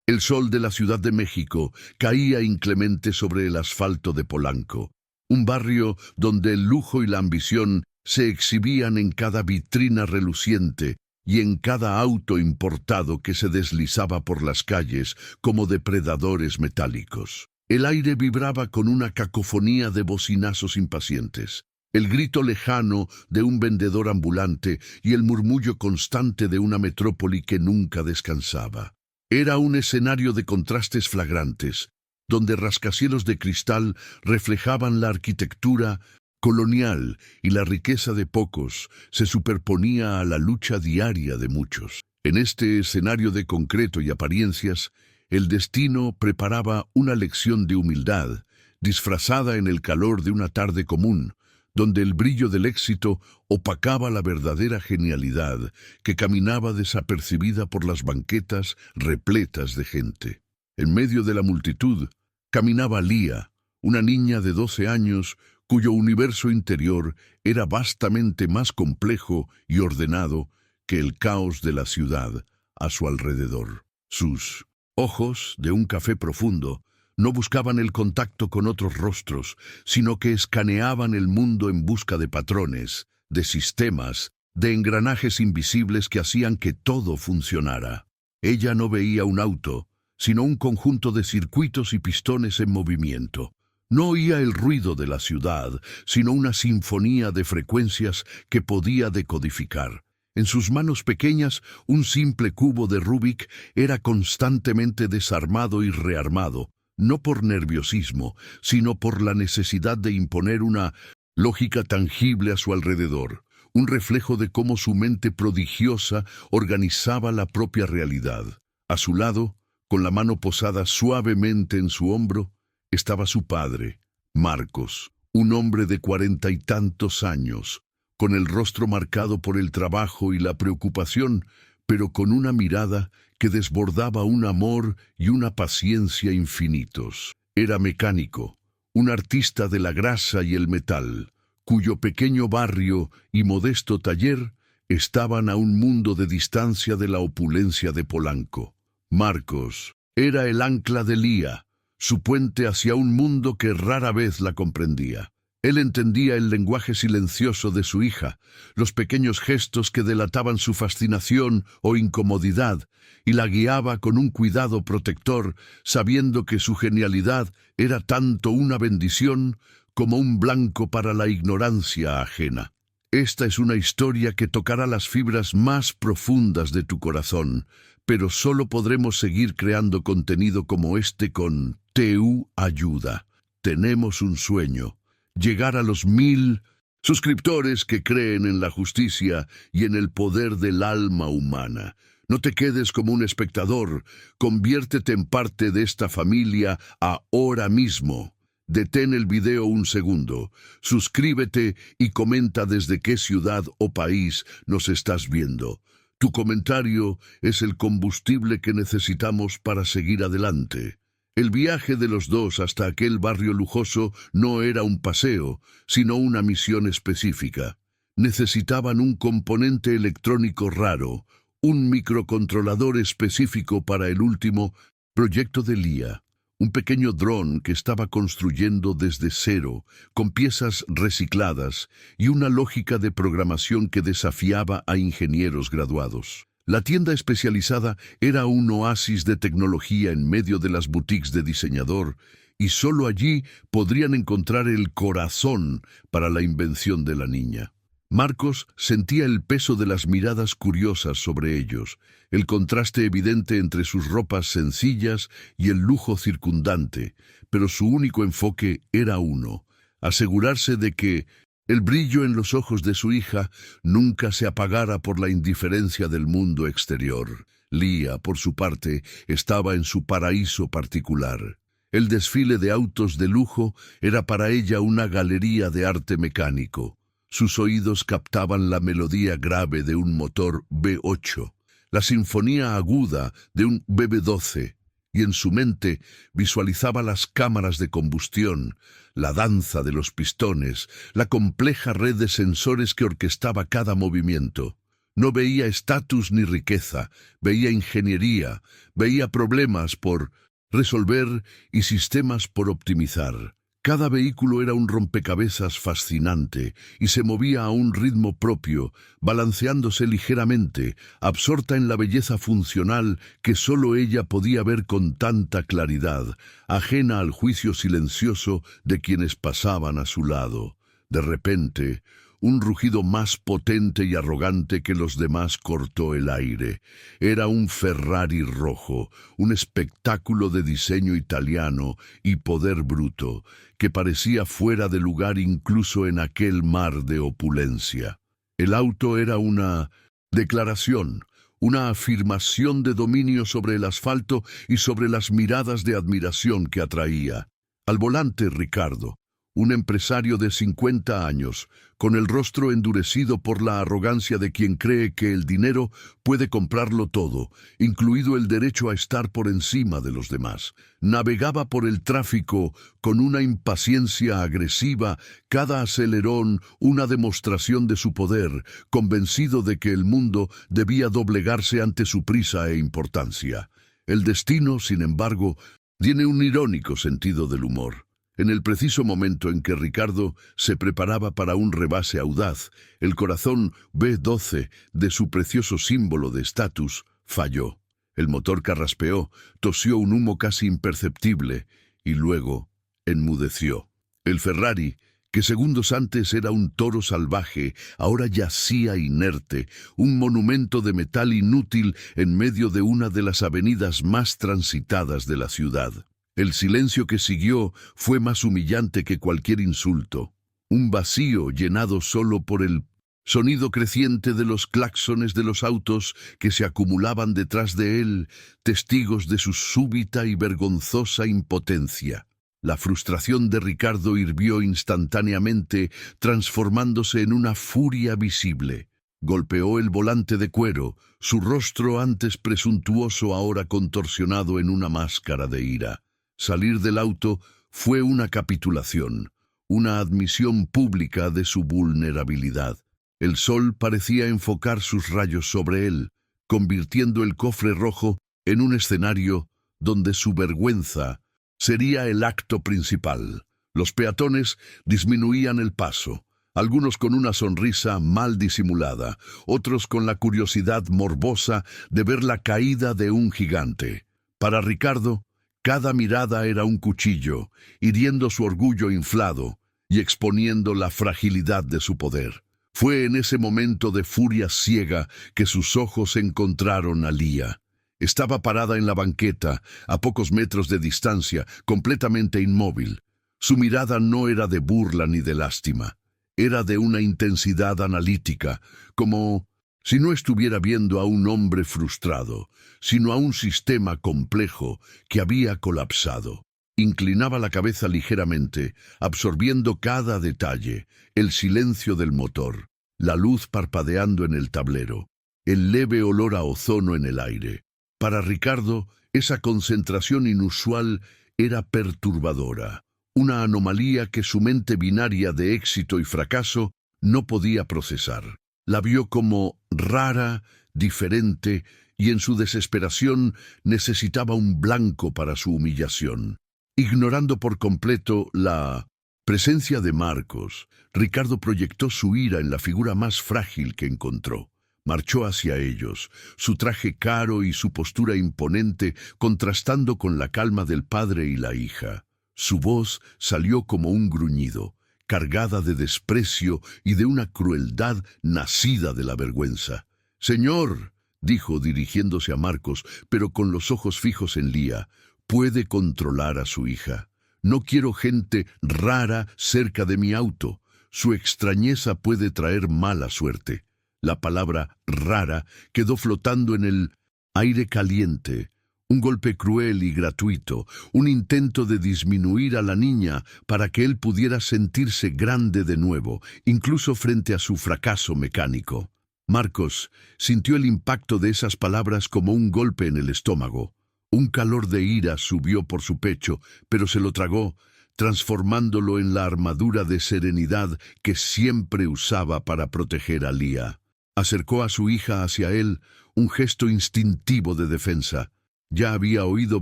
El sol de la Ciudad de México caía inclemente sobre el asfalto de Polanco, un barrio donde el lujo y la ambición se exhibían en cada vitrina reluciente y en cada auto importado que se deslizaba por las calles como depredadores metálicos. El aire vibraba con una cacofonía de bocinazos impacientes, el grito lejano de un vendedor ambulante y el murmullo constante de una metrópoli que nunca descansaba. Era un escenario de contrastes flagrantes, donde rascacielos de cristal reflejaban la arquitectura colonial y la riqueza de pocos se superponía a la lucha diaria de muchos. En este escenario de concreto y apariencias, el destino preparaba una lección de humildad, disfrazada en el calor de una tarde común, donde el brillo del éxito opacaba la verdadera genialidad que caminaba desapercibida por las banquetas repletas de gente. En medio de la multitud caminaba Lía, una niña de 12 años cuyo universo interior era vastamente más complejo y ordenado que el caos de la ciudad a su alrededor. Sus ojos, de un café profundo, no buscaban el contacto con otros rostros, sino que escaneaban el mundo en busca de patrones, de sistemas, de engranajes invisibles que hacían que todo funcionara. Ella no veía un auto, sino un conjunto de circuitos y pistones en movimiento. No oía el ruido de la ciudad, sino una sinfonía de frecuencias que podía decodificar. En sus manos pequeñas, un simple cubo de Rubik era constantemente desarmado y rearmado, no por nerviosismo, sino por la necesidad de imponer una lógica tangible a su alrededor, un reflejo de cómo su mente prodigiosa organizaba la propia realidad. A su lado, con la mano posada suavemente en su hombro, estaba su padre, Marcos, un hombre de 40 y tantos años, con el rostro marcado por el trabajo y la preocupación, pero con una mirada que desbordaba un amor y una paciencia infinitos. Era mecánico, un artista de la grasa y el metal, cuyo pequeño barrio y modesto taller estaban a un mundo de distancia de la opulencia de Polanco. Marcos era el ancla de Lía, su puente hacia un mundo que rara vez la comprendía. Él entendía el lenguaje silencioso de su hija, los pequeños gestos que delataban su fascinación o incomodidad, y la guiaba con un cuidado protector, sabiendo que su genialidad era tanto una bendición como un blanco para la ignorancia ajena. Esta es una historia que tocará las fibras más profundas de tu corazón, pero solo podremos seguir creando contenido como este con TU Ayuda. Tenemos un sueño: llegar a los 1000 suscriptores que creen en la justicia y en el poder del alma humana. No te quedes como un espectador, conviértete en parte de esta familia ahora mismo. Detén el video un segundo, suscríbete y comenta desde qué ciudad o país nos estás viendo. Tu comentario es el combustible que necesitamos para seguir adelante. El viaje de los dos hasta aquel barrio lujoso no era un paseo, sino una misión específica. Necesitaban un componente electrónico raro, un microcontrolador específico para el último proyecto de Lía, un pequeño dron que estaba construyendo desde cero, con piezas recicladas y una lógica de programación que desafiaba a ingenieros graduados. La tienda especializada era un oasis de tecnología en medio de las boutiques de diseñador, y solo allí podrían encontrar el corazón para la invención de la niña. Marcos sentía el peso de las miradas curiosas sobre ellos, el contraste evidente entre sus ropas sencillas y el lujo circundante, pero su único enfoque era uno: asegurarse de que el brillo en los ojos de su hija nunca se apagara por la indiferencia del mundo exterior. Lía, por su parte, estaba en su paraíso particular. El desfile de autos de lujo era para ella una galería de arte mecánico. Sus oídos captaban la melodía grave de un motor V8, la sinfonía aguda de un BB12, y en su mente visualizaba las cámaras de combustión, la danza de los pistones, la compleja red de sensores que orquestaba cada movimiento. No veía estatus ni riqueza, veía ingeniería, veía problemas por resolver y sistemas por optimizar. Cada vehículo era un rompecabezas fascinante y se movía a un ritmo propio, balanceándose ligeramente, absorta en la belleza funcional que sólo ella podía ver con tanta claridad, ajena al juicio silencioso de quienes pasaban a su lado. De repente, un rugido más potente y arrogante que los demás cortó el aire. Era un Ferrari rojo, un espectáculo de diseño italiano y poder bruto, que parecía fuera de lugar incluso en aquel mar de opulencia. El auto era una declaración, una afirmación de dominio sobre el asfalto y sobre las miradas de admiración que atraía. Al volante, Ricardo, un empresario de 50 años, con el rostro endurecido por la arrogancia de quien cree que el dinero puede comprarlo todo, incluido el derecho a estar por encima de los demás. Navegaba por el tráfico con una impaciencia agresiva, cada acelerón una demostración de su poder, convencido de que el mundo debía doblegarse ante su prisa e importancia. El destino, sin embargo, tiene un irónico sentido del humor. En el preciso momento en que Ricardo se preparaba para un rebase audaz, el corazón B12 de su precioso símbolo de estatus falló. El motor carraspeó, tosió un humo casi imperceptible y luego enmudeció. El Ferrari, que segundos antes era un toro salvaje, ahora yacía inerte, un monumento de metal inútil en medio de una de las avenidas más transitadas de la ciudad. El silencio que siguió fue más humillante que cualquier insulto. Un vacío llenado solo por el sonido creciente de los claxones de los autos que se acumulaban detrás de él, testigos de su súbita y vergonzosa impotencia. La frustración de Ricardo hirvió instantáneamente, transformándose en una furia visible. Golpeó el volante de cuero, su rostro antes presuntuoso ahora contorsionado en una máscara de ira. Salir del auto fue una capitulación, una admisión pública de su vulnerabilidad. El sol parecía enfocar sus rayos sobre él, convirtiendo el cofre rojo en un escenario donde su vergüenza sería el acto principal. Los peatones disminuían el paso, algunos con una sonrisa mal disimulada, otros con la curiosidad morbosa de ver la caída de un gigante. Para Ricardo, cada mirada era un cuchillo, hiriendo su orgullo inflado y exponiendo la fragilidad de su poder. Fue en ese momento de furia ciega que sus ojos encontraron a Lía. Estaba parada en la banqueta, a pocos metros de distancia, completamente inmóvil. Su mirada no era de burla ni de lástima. Era de una intensidad analítica, como si no estuviera viendo a un hombre frustrado, sino a un sistema complejo que había colapsado. Inclinaba la cabeza ligeramente, absorbiendo cada detalle, el silencio del motor, la luz parpadeando en el tablero, el leve olor a ozono en el aire. Para Ricardo, esa concentración inusual era perturbadora, una anomalía que su mente binaria de éxito y fracaso no podía procesar. La vio como rara, diferente, y en su desesperación necesitaba un blanco para su humillación. Ignorando por completo la presencia de Marcos, Ricardo proyectó su ira en la figura más frágil que encontró. Marchó hacia ellos, su traje caro y su postura imponente contrastando con la calma del padre y la hija. Su voz salió como un gruñido, cargada de desprecio y de una crueldad nacida de la vergüenza. «Señor», dijo dirigiéndose a Marcos, pero con los ojos fijos en Lía, «puede controlar a su hija. No quiero gente rara cerca de mi auto. Su extrañeza puede traer mala suerte». La palabra «rara» quedó flotando en el aire caliente. Un golpe cruel y gratuito, un intento de disminuir a la niña para que él pudiera sentirse grande de nuevo, incluso frente a su fracaso mecánico. Marcos sintió el impacto de esas palabras como un golpe en el estómago. Un calor de ira subió por su pecho, pero se lo tragó, transformándolo en la armadura de serenidad que siempre usaba para proteger a Lía. Acercó a su hija hacia él, un gesto instintivo de defensa. Ya había oído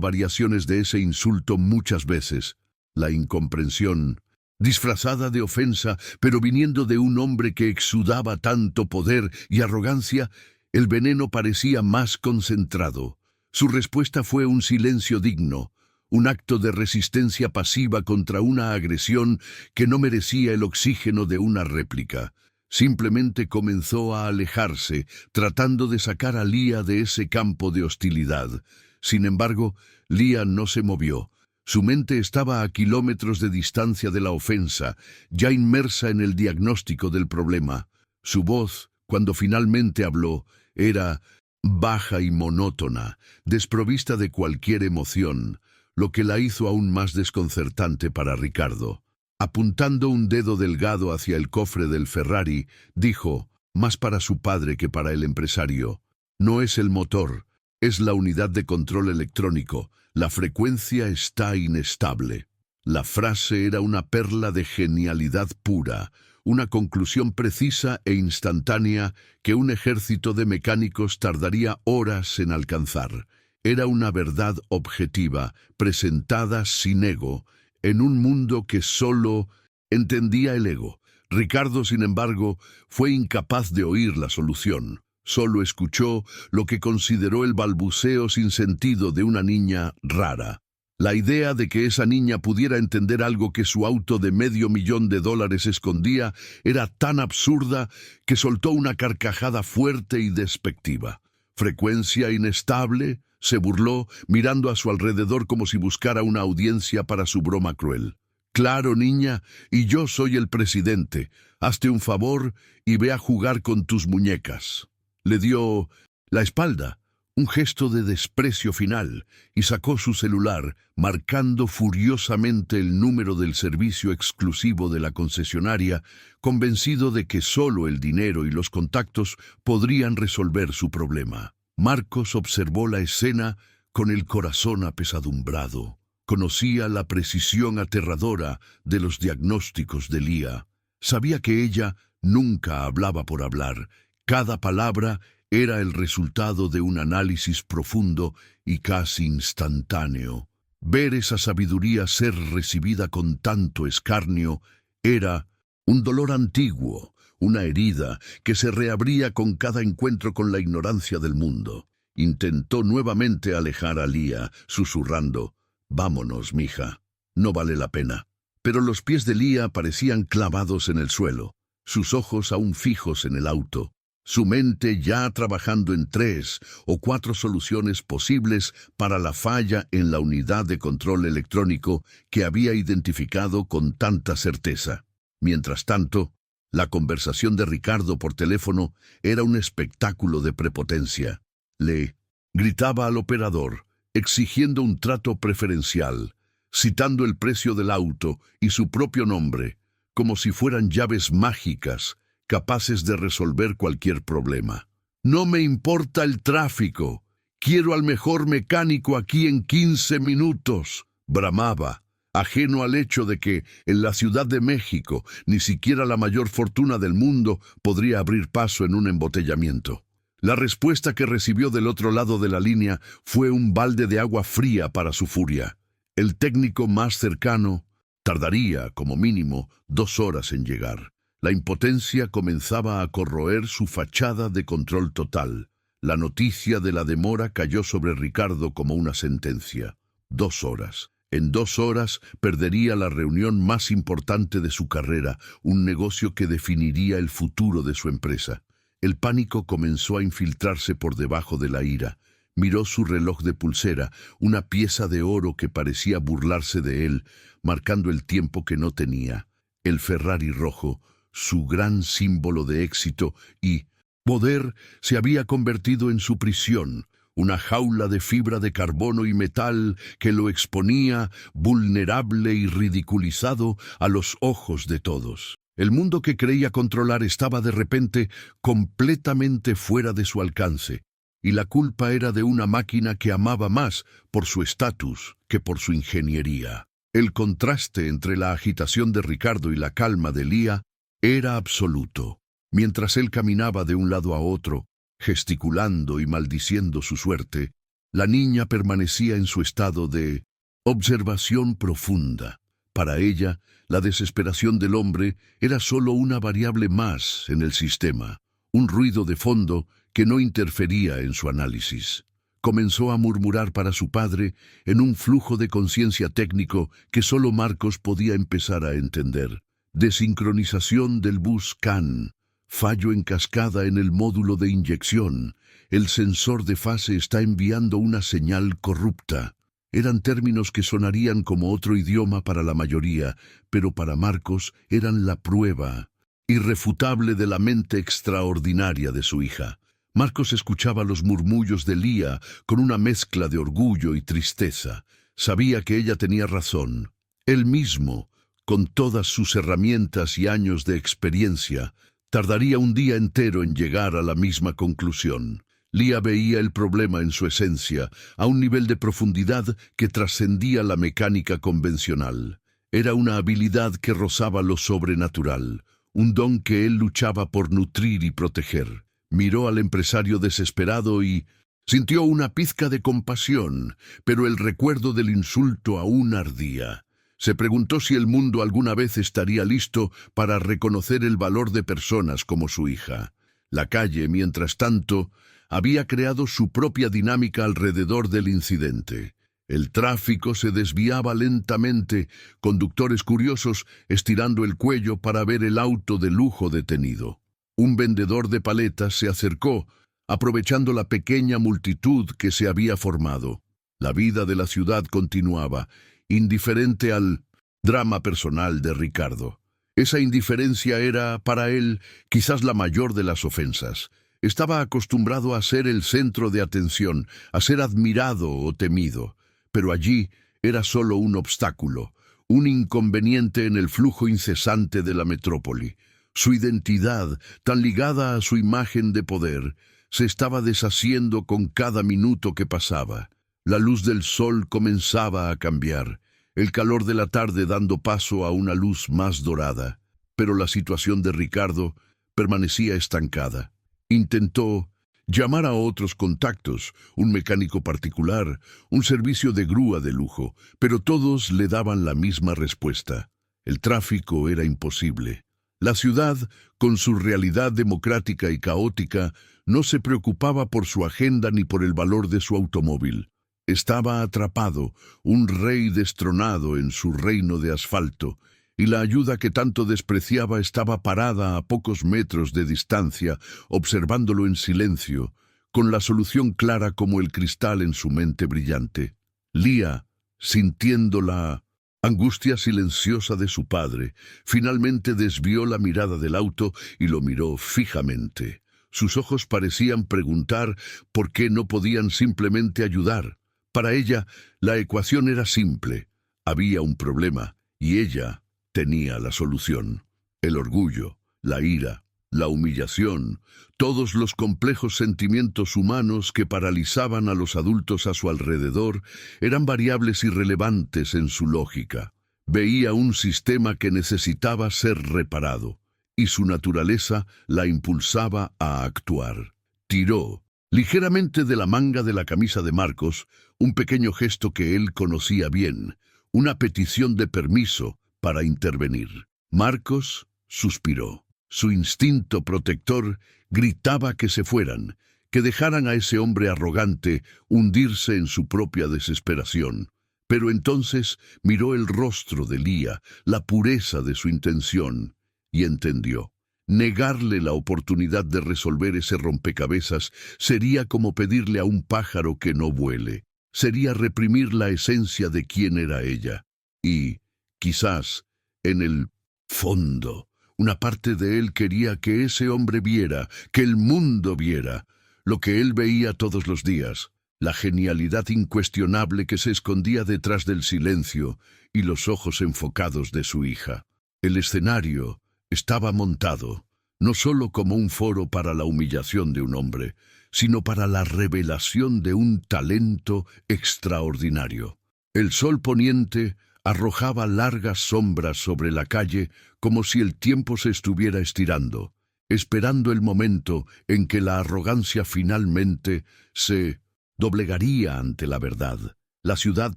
variaciones de ese insulto muchas veces. La incomprensión, disfrazada de ofensa, pero viniendo de un hombre que exudaba tanto poder y arrogancia, el veneno parecía más concentrado. Su respuesta fue un silencio digno, un acto de resistencia pasiva contra una agresión que no merecía el oxígeno de una réplica. Simplemente comenzó a alejarse, tratando de sacar a Lia de ese campo de hostilidad. Sin embargo, Lia no se movió. Su mente estaba a kilómetros de distancia de la ofensa, ya inmersa en el diagnóstico del problema. Su voz, cuando finalmente habló, era baja y monótona, desprovista de cualquier emoción, lo que la hizo aún más desconcertante para Ricardo. Apuntando un dedo delgado hacia el cofre del Ferrari, dijo, más para su padre que para el empresario: no es el motor, es la unidad de control electrónico. La frecuencia está inestable. La frase era una perla de genialidad pura, una conclusión precisa e instantánea que un ejército de mecánicos tardaría horas en alcanzar. Era una verdad objetiva, presentada sin ego, en un mundo que solo entendía el ego. Ricardo, sin embargo, fue incapaz de oír la solución. Solo escuchó lo que consideró el balbuceo sin sentido de una niña rara. La idea de que esa niña pudiera entender algo que su auto de $500,000 escondía era tan absurda que soltó una carcajada fuerte y despectiva. ¿Frecuencia inestable?, se burló, mirando a su alrededor como si buscara una audiencia para su broma cruel. Claro, niña, y yo soy el presidente. Hazte un favor y ve a jugar con tus muñecas. Le dio la espalda, un gesto de desprecio final, y sacó su celular, marcando furiosamente el número del servicio exclusivo de la concesionaria, convencido de que solo el dinero y los contactos podrían resolver su problema. Marcos observó la escena con el corazón apesadumbrado. Conocía la precisión aterradora de los diagnósticos de Lia. Sabía que ella nunca hablaba por hablar. Cada palabra era el resultado de un análisis profundo y casi instantáneo. Ver esa sabiduría ser recibida con tanto escarnio era un dolor antiguo, una herida que se reabría con cada encuentro con la ignorancia del mundo. Intentó nuevamente alejar a Lia, susurrando: «Vámonos, mija, no vale la pena». Pero los pies de Lia parecían clavados en el suelo, sus ojos aún fijos en el auto, su mente ya trabajando en 3 o 4 soluciones posibles para la falla en la unidad de control electrónico que había identificado con tanta certeza. Mientras tanto, la conversación de Ricardo por teléfono era un espectáculo de prepotencia. Le gritaba al operador, exigiendo un trato preferencial, citando el precio del auto y su propio nombre, como si fueran llaves mágicas, capaces de resolver cualquier problema. «No me importa el tráfico. Quiero al mejor mecánico aquí en 15 minutos», bramaba, ajeno al hecho de que, en la Ciudad de México, ni siquiera la mayor fortuna del mundo podría abrir paso en un embotellamiento. La respuesta que recibió del otro lado de la línea fue un balde de agua fría para su furia. El técnico más cercano tardaría, como mínimo, 2 horas en llegar. La impotencia comenzaba a corroer su fachada de control total. La noticia de la demora cayó sobre Ricardo como una sentencia. 2 horas. En 2 horas perdería la reunión más importante de su carrera, un negocio que definiría el futuro de su empresa. El pánico comenzó a infiltrarse por debajo de la ira. Miró su reloj de pulsera, una pieza de oro que parecía burlarse de él, marcando el tiempo que no tenía. El Ferrari rojo, su gran símbolo de éxito y poder, se había convertido en su prisión, una jaula de fibra de carbono y metal que lo exponía, vulnerable y ridiculizado, a los ojos de todos. El mundo que creía controlar estaba de repente completamente fuera de su alcance, y la culpa era de una máquina que amaba más por su estatus que por su ingeniería. El contraste entre la agitación de Ricardo y la calma de Lia era absoluto. Mientras él caminaba de un lado a otro, gesticulando y maldiciendo su suerte, la niña permanecía en su estado de observación profunda. Para ella, la desesperación del hombre era solo una variable más en el sistema, un ruido de fondo que no interfería en su análisis. Comenzó a murmurar para su padre en un flujo de conciencia técnico que solo Marcos podía empezar a entender. Desincronización del bus CAN, fallo en cascada en el módulo de inyección, el sensor de fase está enviando una señal corrupta. Eran términos que sonarían como otro idioma para la mayoría, pero para Marcos eran la prueba irrefutable de la mente extraordinaria de su hija. Marcos escuchaba los murmullos de Lía con una mezcla de orgullo y tristeza. Sabía que ella tenía razón. Él mismo, con todas sus herramientas y años de experiencia, tardaría un día entero en llegar a la misma conclusión. Lía veía el problema en su esencia, a un nivel de profundidad que trascendía la mecánica convencional. Era una habilidad que rozaba lo sobrenatural, un don que él luchaba por nutrir y proteger. Miró al empresario desesperado y sintió una pizca de compasión, pero el recuerdo del insulto aún ardía. Se preguntó si el mundo alguna vez estaría listo para reconocer el valor de personas como su hija. La calle, mientras tanto, había creado su propia dinámica alrededor del incidente. El tráfico se desviaba lentamente, conductores curiosos estirando el cuello para ver el auto de lujo detenido. Un vendedor de paletas se acercó, aprovechando la pequeña multitud que se había formado. La vida de la ciudad continuaba, indiferente al drama personal de Ricardo. Esa indiferencia era, para él, quizás la mayor de las ofensas. Estaba acostumbrado a ser el centro de atención, a ser admirado o temido, pero allí era solo un obstáculo, un inconveniente en el flujo incesante de la metrópoli. Su identidad, tan ligada a su imagen de poder, se estaba deshaciendo con cada minuto que pasaba. La luz del sol comenzaba a cambiar, el calor de la tarde dando paso a una luz más dorada, pero la situación de Ricardo permanecía estancada. Intentó llamar a otros contactos, un mecánico particular, un servicio de grúa de lujo, pero todos le daban la misma respuesta. El tráfico era imposible. La ciudad, con su realidad democrática y caótica, no se preocupaba por su agenda ni por el valor de su automóvil. Estaba atrapado, un rey destronado en su reino de asfalto, y la ayuda que tanto despreciaba estaba parada a pocos metros de distancia, observándolo en silencio, con la solución clara como el cristal en su mente brillante. Lía, sintiendo la angustia silenciosa de su padre, finalmente desvió la mirada del auto y lo miró fijamente. Sus ojos parecían preguntar por qué no podían simplemente ayudar. Para ella, la ecuación era simple. Había un problema, y ella tenía la solución. El orgullo, la ira, la humillación, todos los complejos sentimientos humanos que paralizaban a los adultos a su alrededor eran variables irrelevantes en su lógica. Veía un sistema que necesitaba ser reparado, y su naturaleza la impulsaba a actuar. Tiró ligeramente de la manga de la camisa de Marcos, un pequeño gesto que él conocía bien, una petición de permiso para intervenir. Marcos suspiró. Su instinto protector gritaba que se fueran, que dejaran a ese hombre arrogante hundirse en su propia desesperación. Pero entonces miró el rostro de Lía, la pureza de su intención, y entendió. Negarle la oportunidad de resolver ese rompecabezas sería como pedirle a un pájaro que no vuele. Sería reprimir la esencia de quién era ella. Y, quizás, en el fondo, una parte de él quería que ese hombre viera, que el mundo viera, lo que él veía todos los días, la genialidad incuestionable que se escondía detrás del silencio y los ojos enfocados de su hija. El escenario estaba montado, no solo como un foro para la humillación de un hombre, sino para la revelación de un talento extraordinario. El sol poniente arrojaba largas sombras sobre la calle como si el tiempo se estuviera estirando, esperando el momento en que la arrogancia finalmente se doblegaría ante la verdad. La ciudad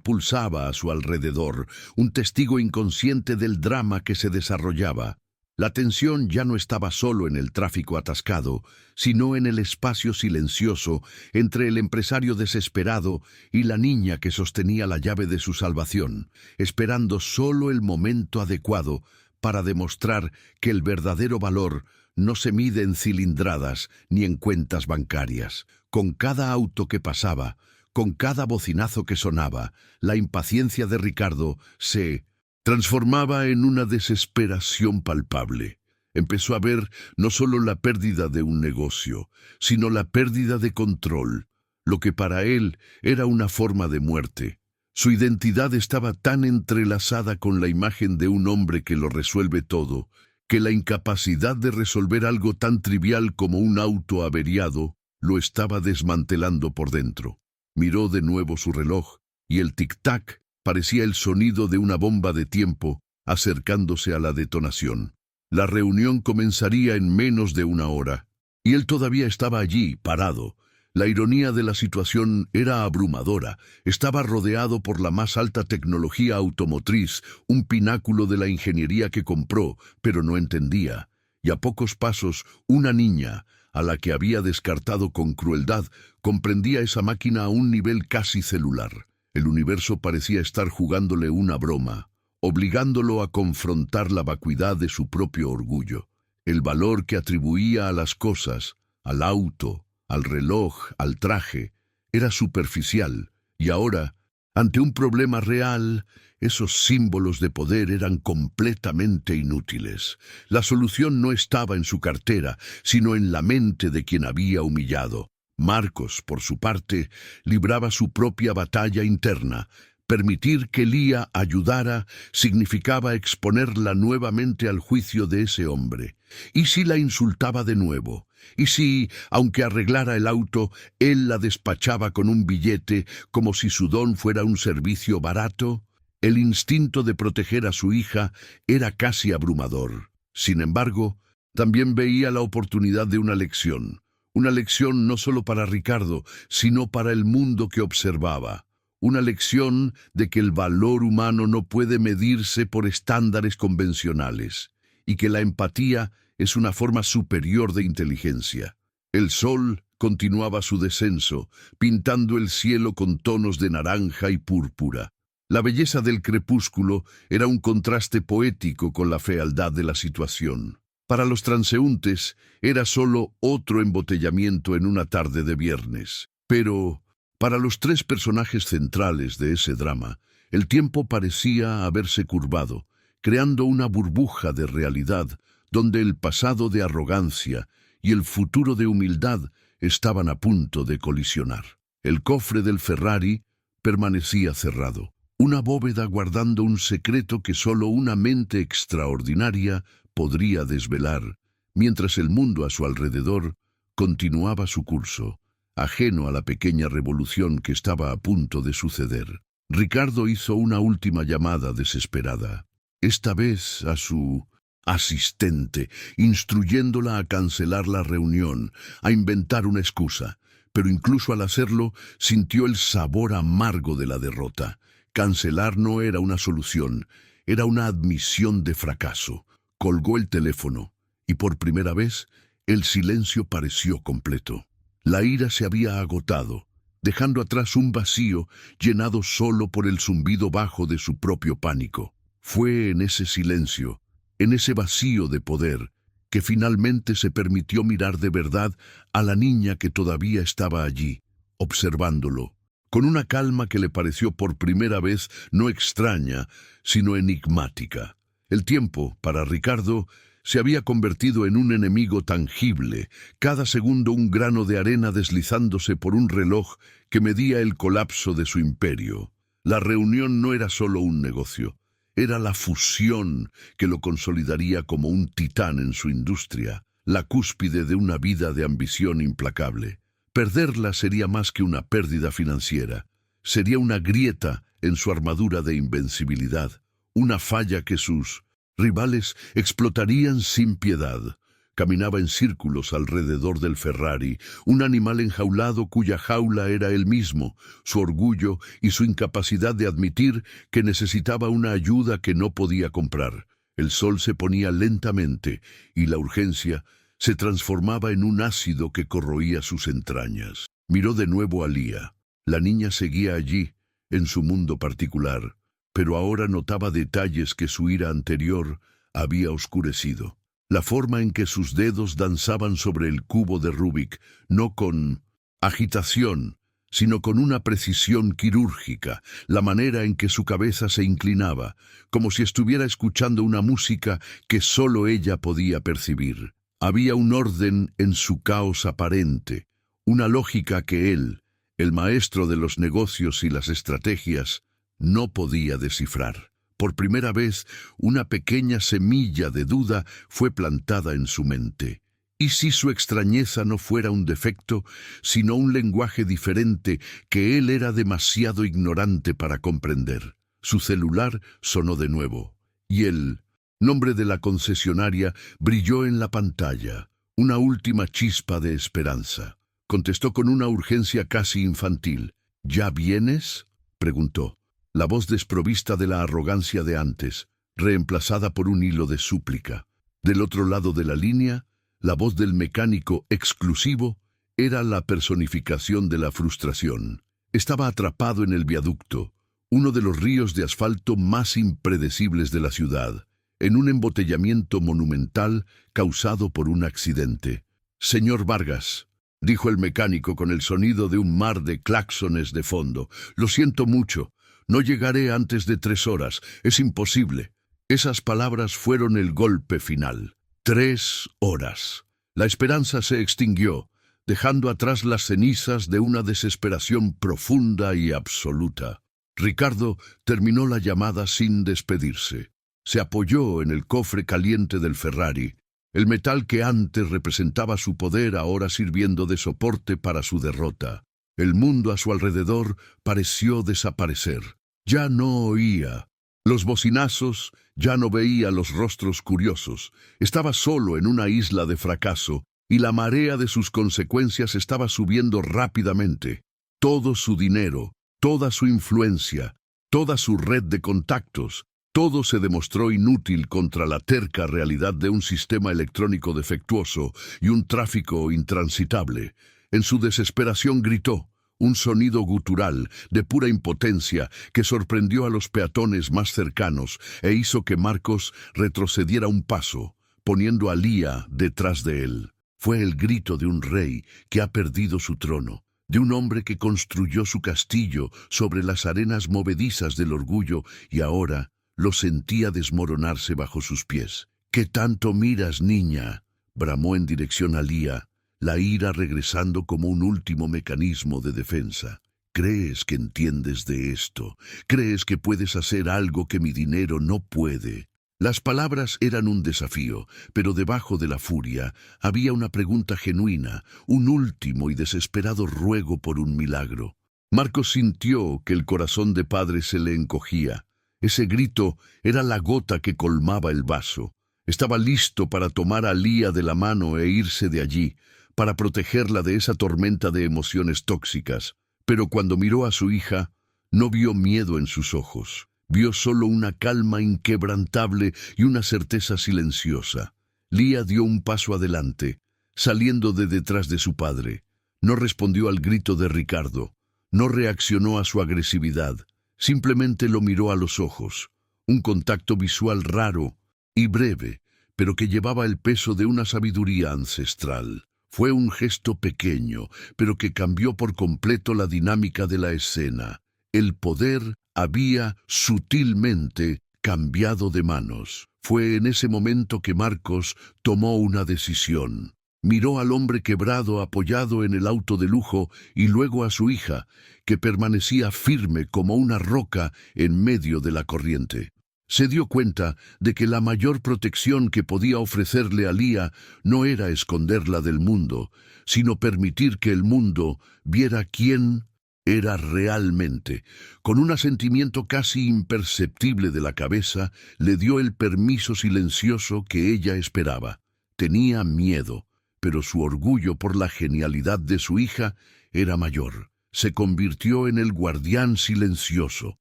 pulsaba a su alrededor, un testigo inconsciente del drama que se desarrollaba. La tensión ya no estaba solo en el tráfico atascado, sino en el espacio silencioso entre el empresario desesperado y la niña que sostenía la llave de su salvación, esperando solo el momento adecuado para demostrar que el verdadero valor no se mide en cilindradas ni en cuentas bancarias. Con cada auto que pasaba, con cada bocinazo que sonaba, la impaciencia de Ricardo se transformaba en una desesperación palpable. Empezó a ver no solo la pérdida de un negocio, sino la pérdida de control, lo que para él era una forma de muerte. Su identidad estaba tan entrelazada con la imagen de un hombre que lo resuelve todo, que la incapacidad de resolver algo tan trivial como un auto averiado lo estaba desmantelando por dentro. Miró de nuevo su reloj, y el tic-tac parecía el sonido de una bomba de tiempo acercándose a la detonación. La reunión comenzaría en menos de una hora, y él todavía estaba allí, parado. La ironía de la situación era abrumadora. Estaba rodeado por la más alta tecnología automotriz, un pináculo de la ingeniería que compró, pero no entendía. Y a pocos pasos, una niña, a la que había descartado con crueldad, comprendía esa máquina a un nivel casi celular. El universo parecía estar jugándole una broma, obligándolo a confrontar la vacuidad de su propio orgullo. El valor que atribuía a las cosas, al auto, al reloj, al traje, era superficial, y ahora, ante un problema real, esos símbolos de poder eran completamente inútiles. La solución no estaba en su cartera, sino en la mente de quien había humillado. Marcos, por su parte, libraba su propia batalla interna. Permitir que Lía ayudara significaba exponerla nuevamente al juicio de ese hombre. ¿Y si la insultaba de nuevo? ¿Y si, aunque arreglara el auto, él la despachaba con un billete como si su don fuera un servicio barato? El instinto de proteger a su hija era casi abrumador. Sin embargo, también veía la oportunidad de una lección. Una lección no solo para Ricardo, sino para el mundo que observaba. Una lección de que el valor humano no puede medirse por estándares convencionales, y que la empatía es una forma superior de inteligencia. El sol continuaba su descenso, pintando el cielo con tonos de naranja y púrpura. La belleza del crepúsculo era un contraste poético con la fealdad de la situación. Para los transeúntes era solo otro embotellamiento en una tarde de viernes. Pero para los tres personajes centrales de ese drama, el tiempo parecía haberse curvado, creando una burbuja de realidad donde el pasado de arrogancia y el futuro de humildad estaban a punto de colisionar. El cofre del Ferrari permanecía cerrado, una bóveda guardando un secreto que solo una mente extraordinaria podría desvelar, mientras el mundo a su alrededor continuaba su curso, ajeno a la pequeña revolución que estaba a punto de suceder. Ricardo hizo una última llamada desesperada, esta vez a su asistente, instruyéndola a cancelar la reunión, a inventar una excusa, pero incluso al hacerlo sintió el sabor amargo de la derrota. Cancelar no era una solución, era una admisión de fracaso. Colgó el teléfono, y por primera vez el silencio pareció completo. La ira se había agotado, dejando atrás un vacío llenado solo por el zumbido bajo de su propio pánico. Fue en ese silencio, en ese vacío de poder, que finalmente se permitió mirar de verdad a la niña que todavía estaba allí, observándolo, con una calma que le pareció por primera vez no extraña, sino enigmática. El tiempo, para Ricardo, se había convertido en un enemigo tangible, cada segundo un grano de arena deslizándose por un reloj que medía el colapso de su imperio. La reunión no era solo un negocio, era la fusión que lo consolidaría como un titán en su industria, la cúspide de una vida de ambición implacable. Perderla sería más que una pérdida financiera, sería una grieta en su armadura de invencibilidad, una falla que sus rivales explotarían sin piedad. Caminaba en círculos alrededor del Ferrari, un animal enjaulado cuya jaula era él mismo, su orgullo y su incapacidad de admitir que necesitaba una ayuda que no podía comprar. El sol se ponía lentamente y la urgencia se transformaba en un ácido que corroía sus entrañas. Miró de nuevo a Lía. La niña seguía allí, en su mundo particular, pero ahora notaba detalles que su ira anterior había oscurecido. La forma en que sus dedos danzaban sobre el cubo de Rubik, no con agitación, sino con una precisión quirúrgica, la manera en que su cabeza se inclinaba, como si estuviera escuchando una música que solo ella podía percibir. Había un orden en su caos aparente, una lógica que él, el maestro de los negocios y las estrategias, no podía descifrar. Por primera vez, una pequeña semilla de duda fue plantada en su mente. ¿Y si su extrañeza no fuera un defecto, sino un lenguaje diferente que él era demasiado ignorante para comprender? Su celular sonó de nuevo, y el nombre de la concesionaria brilló en la pantalla, una última chispa de esperanza. Contestó con una urgencia casi infantil. ¿Ya vienes?, preguntó. La voz desprovista de la arrogancia de antes, reemplazada por un hilo de súplica. Del otro lado de la línea, la voz del mecánico exclusivo era la personificación de la frustración. Estaba atrapado en el viaducto, uno de los ríos de asfalto más impredecibles de la ciudad, en un embotellamiento monumental causado por un accidente. «Señor Vargas», dijo el mecánico con el sonido de un mar de claxones de fondo, «lo siento mucho. No llegaré antes de 3 horas. Es imposible». Esas palabras fueron el golpe final. 3 horas. La esperanza se extinguió, dejando atrás las cenizas de una desesperación profunda y absoluta. Ricardo terminó la llamada sin despedirse. Se apoyó en el cofre caliente del Ferrari, el metal que antes representaba su poder ahora sirviendo de soporte para su derrota. El mundo a su alrededor pareció desaparecer. Ya no oía los bocinazos, ya no veía los rostros curiosos. Estaba solo en una isla de fracaso y la marea de sus consecuencias estaba subiendo rápidamente. Todo su dinero, toda su influencia, toda su red de contactos, todo se demostró inútil contra la terca realidad de un sistema electrónico defectuoso y un tráfico intransitable. En su desesperación gritó, un sonido gutural de pura impotencia que sorprendió a los peatones más cercanos e hizo que Marcos retrocediera un paso, poniendo a Lía detrás de él. Fue el grito de un rey que ha perdido su trono, de un hombre que construyó su castillo sobre las arenas movedizas del orgullo y ahora lo sentía desmoronarse bajo sus pies. «¿Qué tanto miras, niña?», bramó en dirección a Lía, la ira regresando como un último mecanismo de defensa. «¿Crees que entiendes de esto? ¿Crees que puedes hacer algo que mi dinero no puede?». Las palabras eran un desafío, pero debajo de la furia había una pregunta genuina, un último y desesperado ruego por un milagro. Marcos sintió que el corazón de padre se le encogía. Ese grito era la gota que colmaba el vaso. Estaba listo para tomar a Lía de la mano e irse de allí, para protegerla de esa tormenta de emociones tóxicas. Pero cuando miró a su hija, no vio miedo en sus ojos. Vio solo una calma inquebrantable y una certeza silenciosa. Lía dio un paso adelante, saliendo de detrás de su padre. No respondió al grito de Ricardo. No reaccionó a su agresividad. Simplemente lo miró a los ojos. Un contacto visual raro y breve, pero que llevaba el peso de una sabiduría ancestral. Fue un gesto pequeño, pero que cambió por completo la dinámica de la escena. El poder había sutilmente cambiado de manos. Fue en ese momento que Marcos tomó una decisión. Miró al hombre quebrado apoyado en el auto de lujo y luego a su hija, que permanecía firme como una roca en medio de la corriente. Se dio cuenta de que la mayor protección que podía ofrecerle a Lía no era esconderla del mundo, sino permitir que el mundo viera quién era realmente. Con un asentimiento casi imperceptible de la cabeza, le dio el permiso silencioso que ella esperaba. Tenía miedo, pero su orgullo por la genialidad de su hija era mayor. Se convirtió en el guardián silencioso,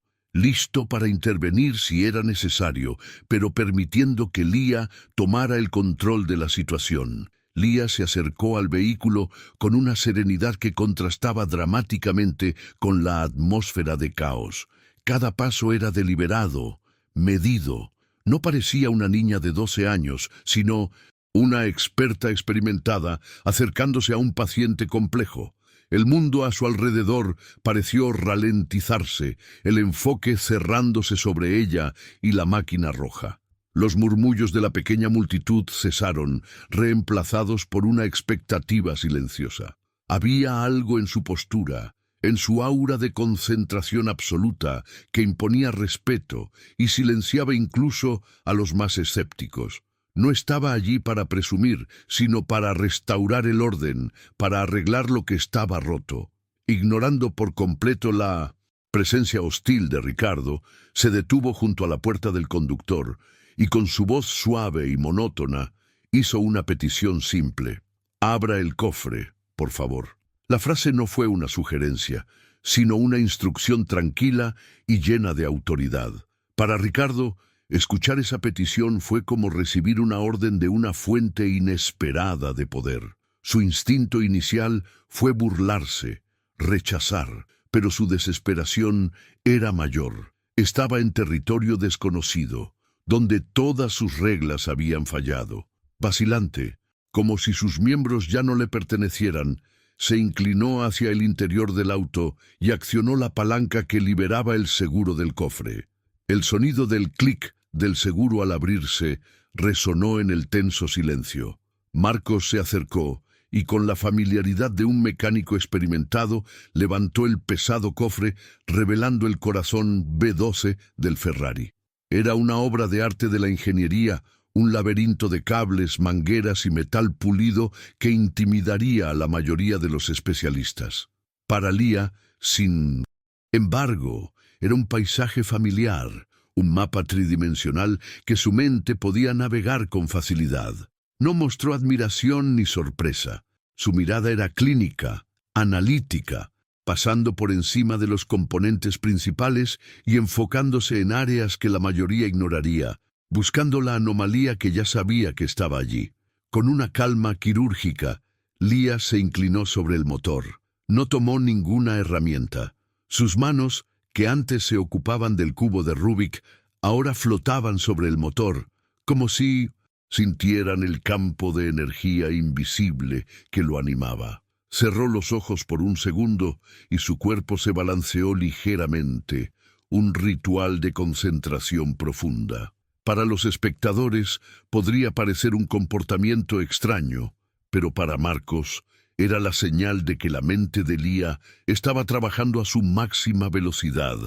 listo para intervenir si era necesario, pero permitiendo que Lia tomara el control de la situación. Lia se acercó al vehículo con una serenidad que contrastaba dramáticamente con la atmósfera de caos. Cada paso era deliberado, medido. No parecía una niña de 12 años, sino una experta experimentada acercándose a un paciente complejo. El mundo a su alrededor pareció ralentizarse, el enfoque cerrándose sobre ella y la máquina roja. Los murmullos de la pequeña multitud cesaron, reemplazados por una expectativa silenciosa. Había algo en su postura, en su aura de concentración absoluta, que imponía respeto y silenciaba incluso a los más escépticos. No estaba allí para presumir, sino para restaurar el orden, para arreglar lo que estaba roto. Ignorando por completo la presencia hostil de Ricardo, se detuvo junto a la puerta del conductor y con su voz suave y monótona hizo una petición simple. «Abra el cofre, por favor». La frase no fue una sugerencia, sino una instrucción tranquila y llena de autoridad. Para Ricardo, escuchar esa petición fue como recibir una orden de una fuente inesperada de poder. Su instinto inicial fue burlarse, rechazar, pero su desesperación era mayor. Estaba en territorio desconocido, donde todas sus reglas habían fallado. Vacilante, como si sus miembros ya no le pertenecieran, se inclinó hacia el interior del auto y accionó la palanca que liberaba el seguro del cofre. El sonido del clic del seguro al abrirse resonó en el tenso silencio. Marcos se acercó y con la familiaridad de un mecánico experimentado levantó el pesado cofre, revelando el corazón B12 del Ferrari. Era una obra de arte de la ingeniería, un laberinto de cables, mangueras y metal pulido que intimidaría a la mayoría de los especialistas. Para Lia, sin embargo, era un paisaje familiar, un mapa tridimensional que su mente podía navegar con facilidad. No mostró admiración ni sorpresa. Su mirada era clínica, analítica, pasando por encima de los componentes principales y enfocándose en áreas que la mayoría ignoraría, buscando la anomalía que ya sabía que estaba allí. Con una calma quirúrgica, Lia se inclinó sobre el motor. No tomó ninguna herramienta. Sus manos, que antes se ocupaban del cubo de Rubik, ahora flotaban sobre el motor, como si sintieran el campo de energía invisible que lo animaba. Cerró los ojos por un segundo y su cuerpo se balanceó ligeramente, un ritual de concentración profunda. Para los espectadores podría parecer un comportamiento extraño, pero para Marcos era la señal de que la mente de Lia estaba trabajando a su máxima velocidad,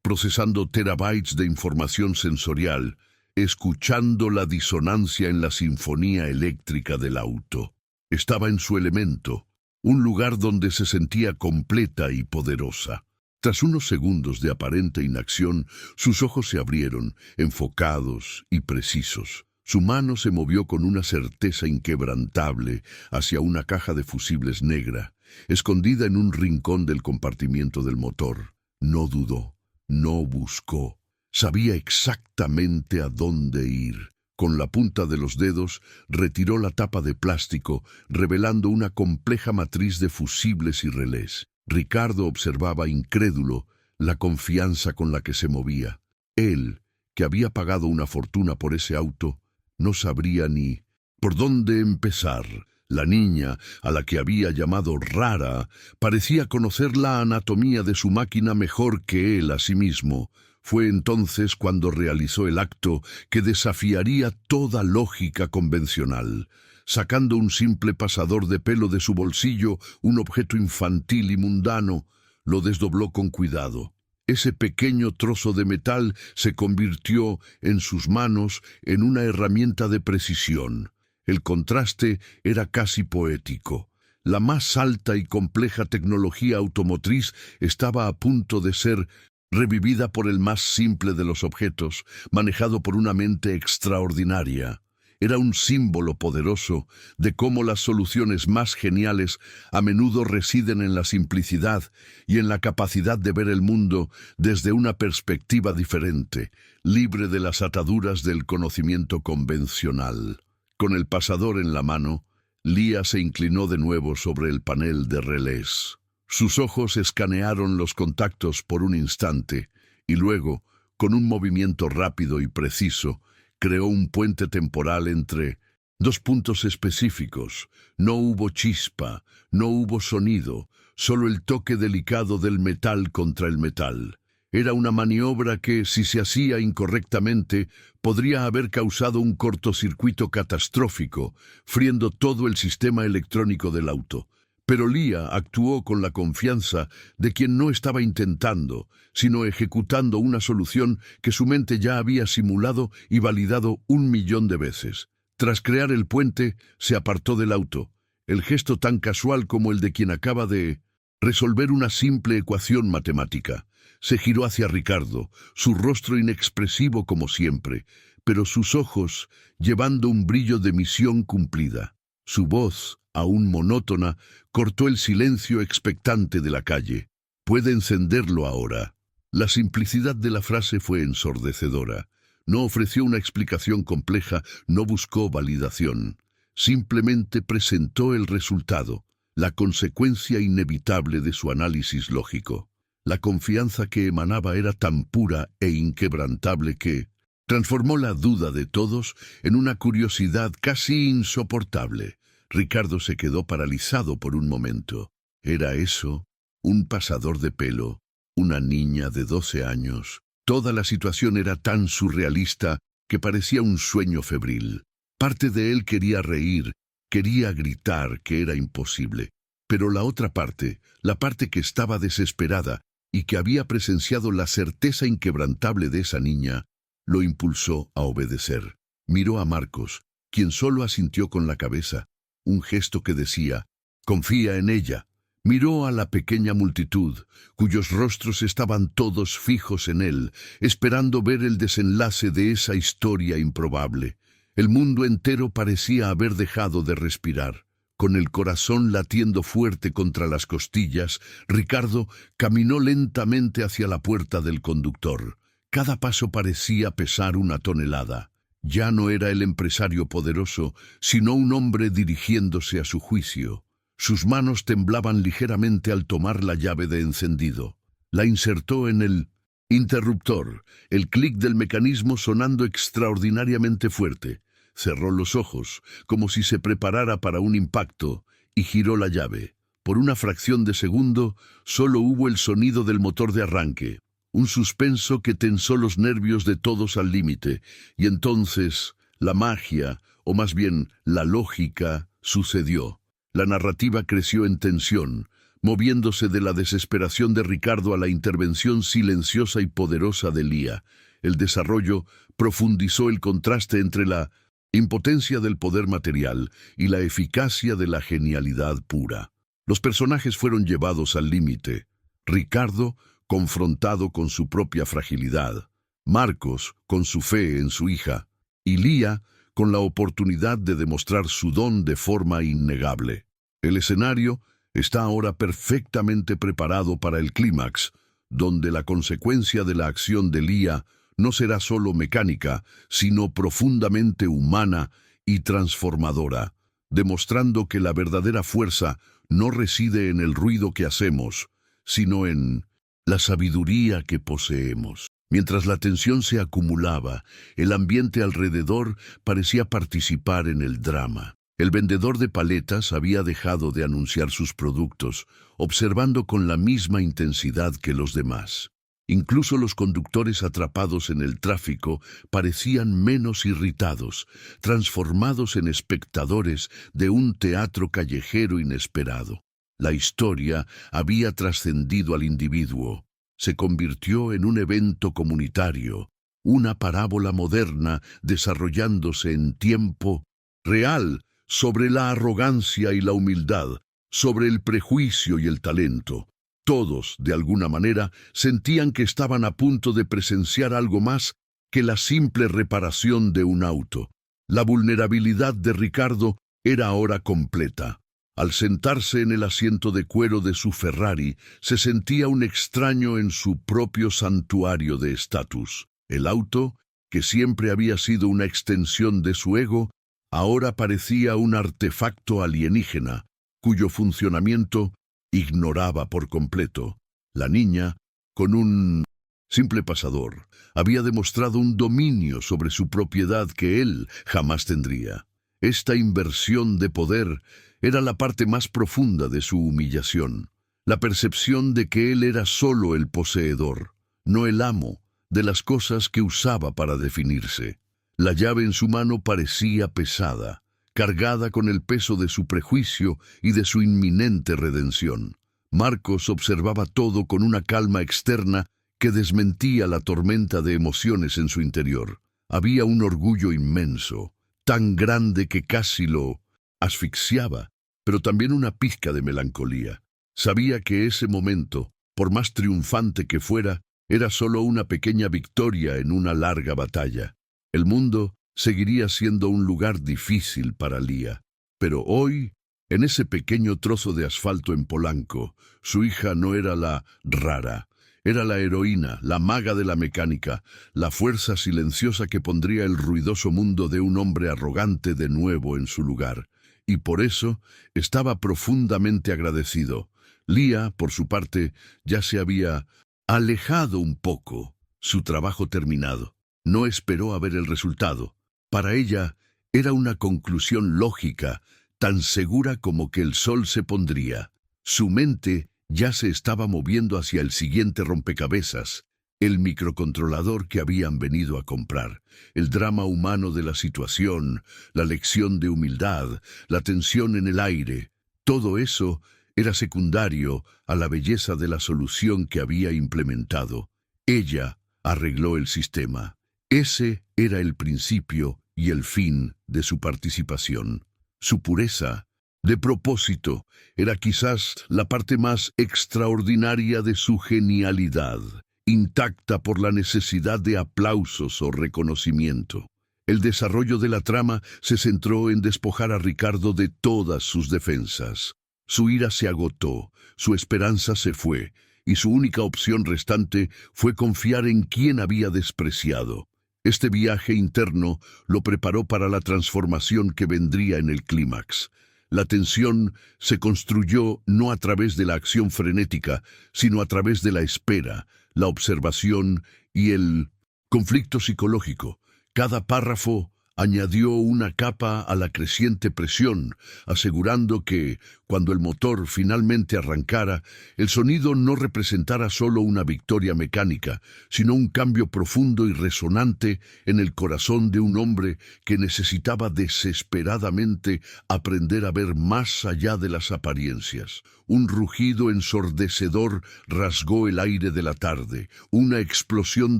procesando terabytes de información sensorial, escuchando la disonancia en la sinfonía eléctrica del auto. Estaba en su elemento, un lugar donde se sentía completa y poderosa. Tras unos segundos de aparente inacción, sus ojos se abrieron, enfocados y precisos. Su mano se movió con una certeza inquebrantable hacia una caja de fusibles negra, escondida en un rincón del compartimiento del motor. No dudó, no buscó. Sabía exactamente a dónde ir. Con la punta de los dedos, retiró la tapa de plástico, revelando una compleja matriz de fusibles y relés. Ricardo observaba incrédulo la confianza con la que se movía. Él, que había pagado una fortuna por ese auto, no sabría ni por dónde empezar. La niña, a la que había llamado rara, parecía conocer la anatomía de su máquina mejor que él a sí mismo. Fue entonces cuando realizó el acto que desafiaría toda lógica convencional. Sacando un simple pasador de pelo de su bolsillo, un objeto infantil y mundano, lo desdobló con cuidado. Ese pequeño trozo de metal se convirtió en sus manos en una herramienta de precisión. El contraste era casi poético. La más alta y compleja tecnología automotriz estaba a punto de ser revivida por el más simple de los objetos, manejado por una mente extraordinaria. Era un símbolo poderoso de cómo las soluciones más geniales a menudo residen en la simplicidad y en la capacidad de ver el mundo desde una perspectiva diferente, libre de las ataduras del conocimiento convencional. Con el pasador en la mano, Leah se inclinó de nuevo sobre el panel de relés. Sus ojos escanearon los contactos por un instante y luego, con un movimiento rápido y preciso, creó un puente temporal entre dos puntos específicos. No hubo chispa, no hubo sonido, solo el toque delicado del metal contra el metal. Era una maniobra que, si se hacía incorrectamente, podría haber causado un cortocircuito catastrófico, friendo todo el sistema electrónico del auto. Pero Leah actuó con la confianza de quien no estaba intentando, sino ejecutando una solución que su mente ya había simulado y validado 1.000.000 de veces. Tras crear el puente, se apartó del auto, el gesto tan casual como el de quien acaba de resolver una simple ecuación matemática. Se giró hacia Ricardo, su rostro inexpresivo como siempre, pero sus ojos llevando un brillo de misión cumplida. Su voz, aún monótona, cortó el silencio expectante de la calle. «Puede encenderlo ahora». La simplicidad de la frase fue ensordecedora. No ofreció una explicación compleja, no buscó validación. Simplemente presentó el resultado, la consecuencia inevitable de su análisis lógico. La confianza que emanaba era tan pura e inquebrantable que transformó la duda de todos en una curiosidad casi insoportable. Ricardo se quedó paralizado por un momento. ¿Era eso? ¿Un pasador de pelo? ¿Una niña de 12 años? Toda la situación era tan surrealista que parecía un sueño febril. Parte de él quería reír, quería gritar que era imposible. Pero la otra parte, la parte que estaba desesperada y que había presenciado la certeza inquebrantable de esa niña, lo impulsó a obedecer. Miró a Marcos, quien solo asintió con la cabeza, un gesto que decía, «Confía en ella». Miró a la pequeña multitud, cuyos rostros estaban todos fijos en él, esperando ver el desenlace de esa historia improbable. El mundo entero parecía haber dejado de respirar. Con el corazón latiendo fuerte contra las costillas, Ricardo caminó lentamente hacia la puerta del conductor. Cada paso parecía pesar 1 tonelada. Ya no era el empresario poderoso, sino un hombre dirigiéndose a su juicio. Sus manos temblaban ligeramente al tomar la llave de encendido. La insertó en el interruptor, el clic del mecanismo sonando extraordinariamente fuerte. Cerró los ojos, como si se preparara para un impacto, y giró la llave. Por una fracción de segundo, solo hubo el sonido del motor de arranque, un suspenso que tensó los nervios de todos al límite, y entonces la magia, o más bien la lógica, sucedió. La narrativa creció en tensión, moviéndose de la desesperación de Ricardo a la intervención silenciosa y poderosa de Leah. El desarrollo profundizó el contraste entre la impotencia del poder material y la eficacia de la genialidad pura. Los personajes fueron llevados al límite. Ricardo, confrontado con su propia fragilidad. Marcos, con su fe en su hija. Y Leah, con la oportunidad de demostrar su don de forma innegable. El escenario está ahora perfectamente preparado para el clímax, donde la consecuencia de la acción de Leah no será solo mecánica, sino profundamente humana y transformadora, demostrando que la verdadera fuerza no reside en el ruido que hacemos, sino en la sabiduría que poseemos. Mientras la tensión se acumulaba, el ambiente alrededor parecía participar en el drama. El vendedor de paletas había dejado de anunciar sus productos, observando con la misma intensidad que los demás. Incluso los conductores atrapados en el tráfico parecían menos irritados, transformados en espectadores de un teatro callejero inesperado. La historia había trascendido al individuo. Se convirtió en un evento comunitario, una parábola moderna desarrollándose en tiempo real sobre la arrogancia y la humildad, sobre el prejuicio y el talento. Todos, de alguna manera, sentían que estaban a punto de presenciar algo más que la simple reparación de un auto. La vulnerabilidad de Ricardo era ahora completa. Al sentarse en el asiento de cuero de su Ferrari, se sentía un extraño en su propio santuario de estatus. El auto, que siempre había sido una extensión de su ego, ahora parecía un artefacto alienígena, cuyo funcionamiento ignoraba por completo. La niña, con un simple pasador, había demostrado un dominio sobre su propiedad que él jamás tendría. Esta inversión de poder era la parte más profunda de su humillación, la percepción de que él era solo el poseedor, no el amo, de las cosas que usaba para definirse. La llave en su mano parecía pesada, cargada con el peso de su prejuicio y de su inminente redención. Marcos observaba todo con una calma externa que desmentía la tormenta de emociones en su interior. Había un orgullo inmenso, tan grande que casi lo asfixiaba, pero también una pizca de melancolía. Sabía que ese momento, por más triunfante que fuera, era solo una pequeña victoria en una larga batalla. El mundo seguiría siendo un lugar difícil para Lía, pero hoy, en ese pequeño trozo de asfalto en Polanco, su hija no era la rara, era la heroína, la maga de la mecánica, la fuerza silenciosa que pondría el ruidoso mundo de un hombre arrogante de nuevo en su lugar. Y por eso estaba profundamente agradecido. Lía, por su parte, ya se había alejado un poco, su trabajo terminado. No esperó a ver el resultado. Para ella era una conclusión lógica, tan segura como que el sol se pondría. Su mente ya se estaba moviendo hacia el siguiente rompecabezas, el microcontrolador que habían venido a comprar, el drama humano de la situación, la lección de humildad, la tensión en el aire. Todo eso era secundario a la belleza de la solución que había implementado. Ella arregló el sistema. Ese era el principio y el fin de su participación. Su pureza de propósito era quizás la parte más extraordinaria de su genialidad, intacta por la necesidad de aplausos o reconocimiento. El desarrollo de la trama se centró en despojar a Ricardo de todas sus defensas. Su ira se agotó, su esperanza se fue, y su única opción restante fue confiar en quien había despreciado. Este viaje interno lo preparó para la transformación que vendría en el clímax. La tensión se construyó no a través de la acción frenética, sino a través de la espera, la observación y el conflicto psicológico. Cada párrafo añadió una capa a la creciente presión, asegurando que, cuando el motor finalmente arrancara, el sonido no representara solo una victoria mecánica, sino un cambio profundo y resonante en el corazón de un hombre que necesitaba desesperadamente aprender a ver más allá de las apariencias. Un rugido ensordecedor rasgó el aire de la tarde, una explosión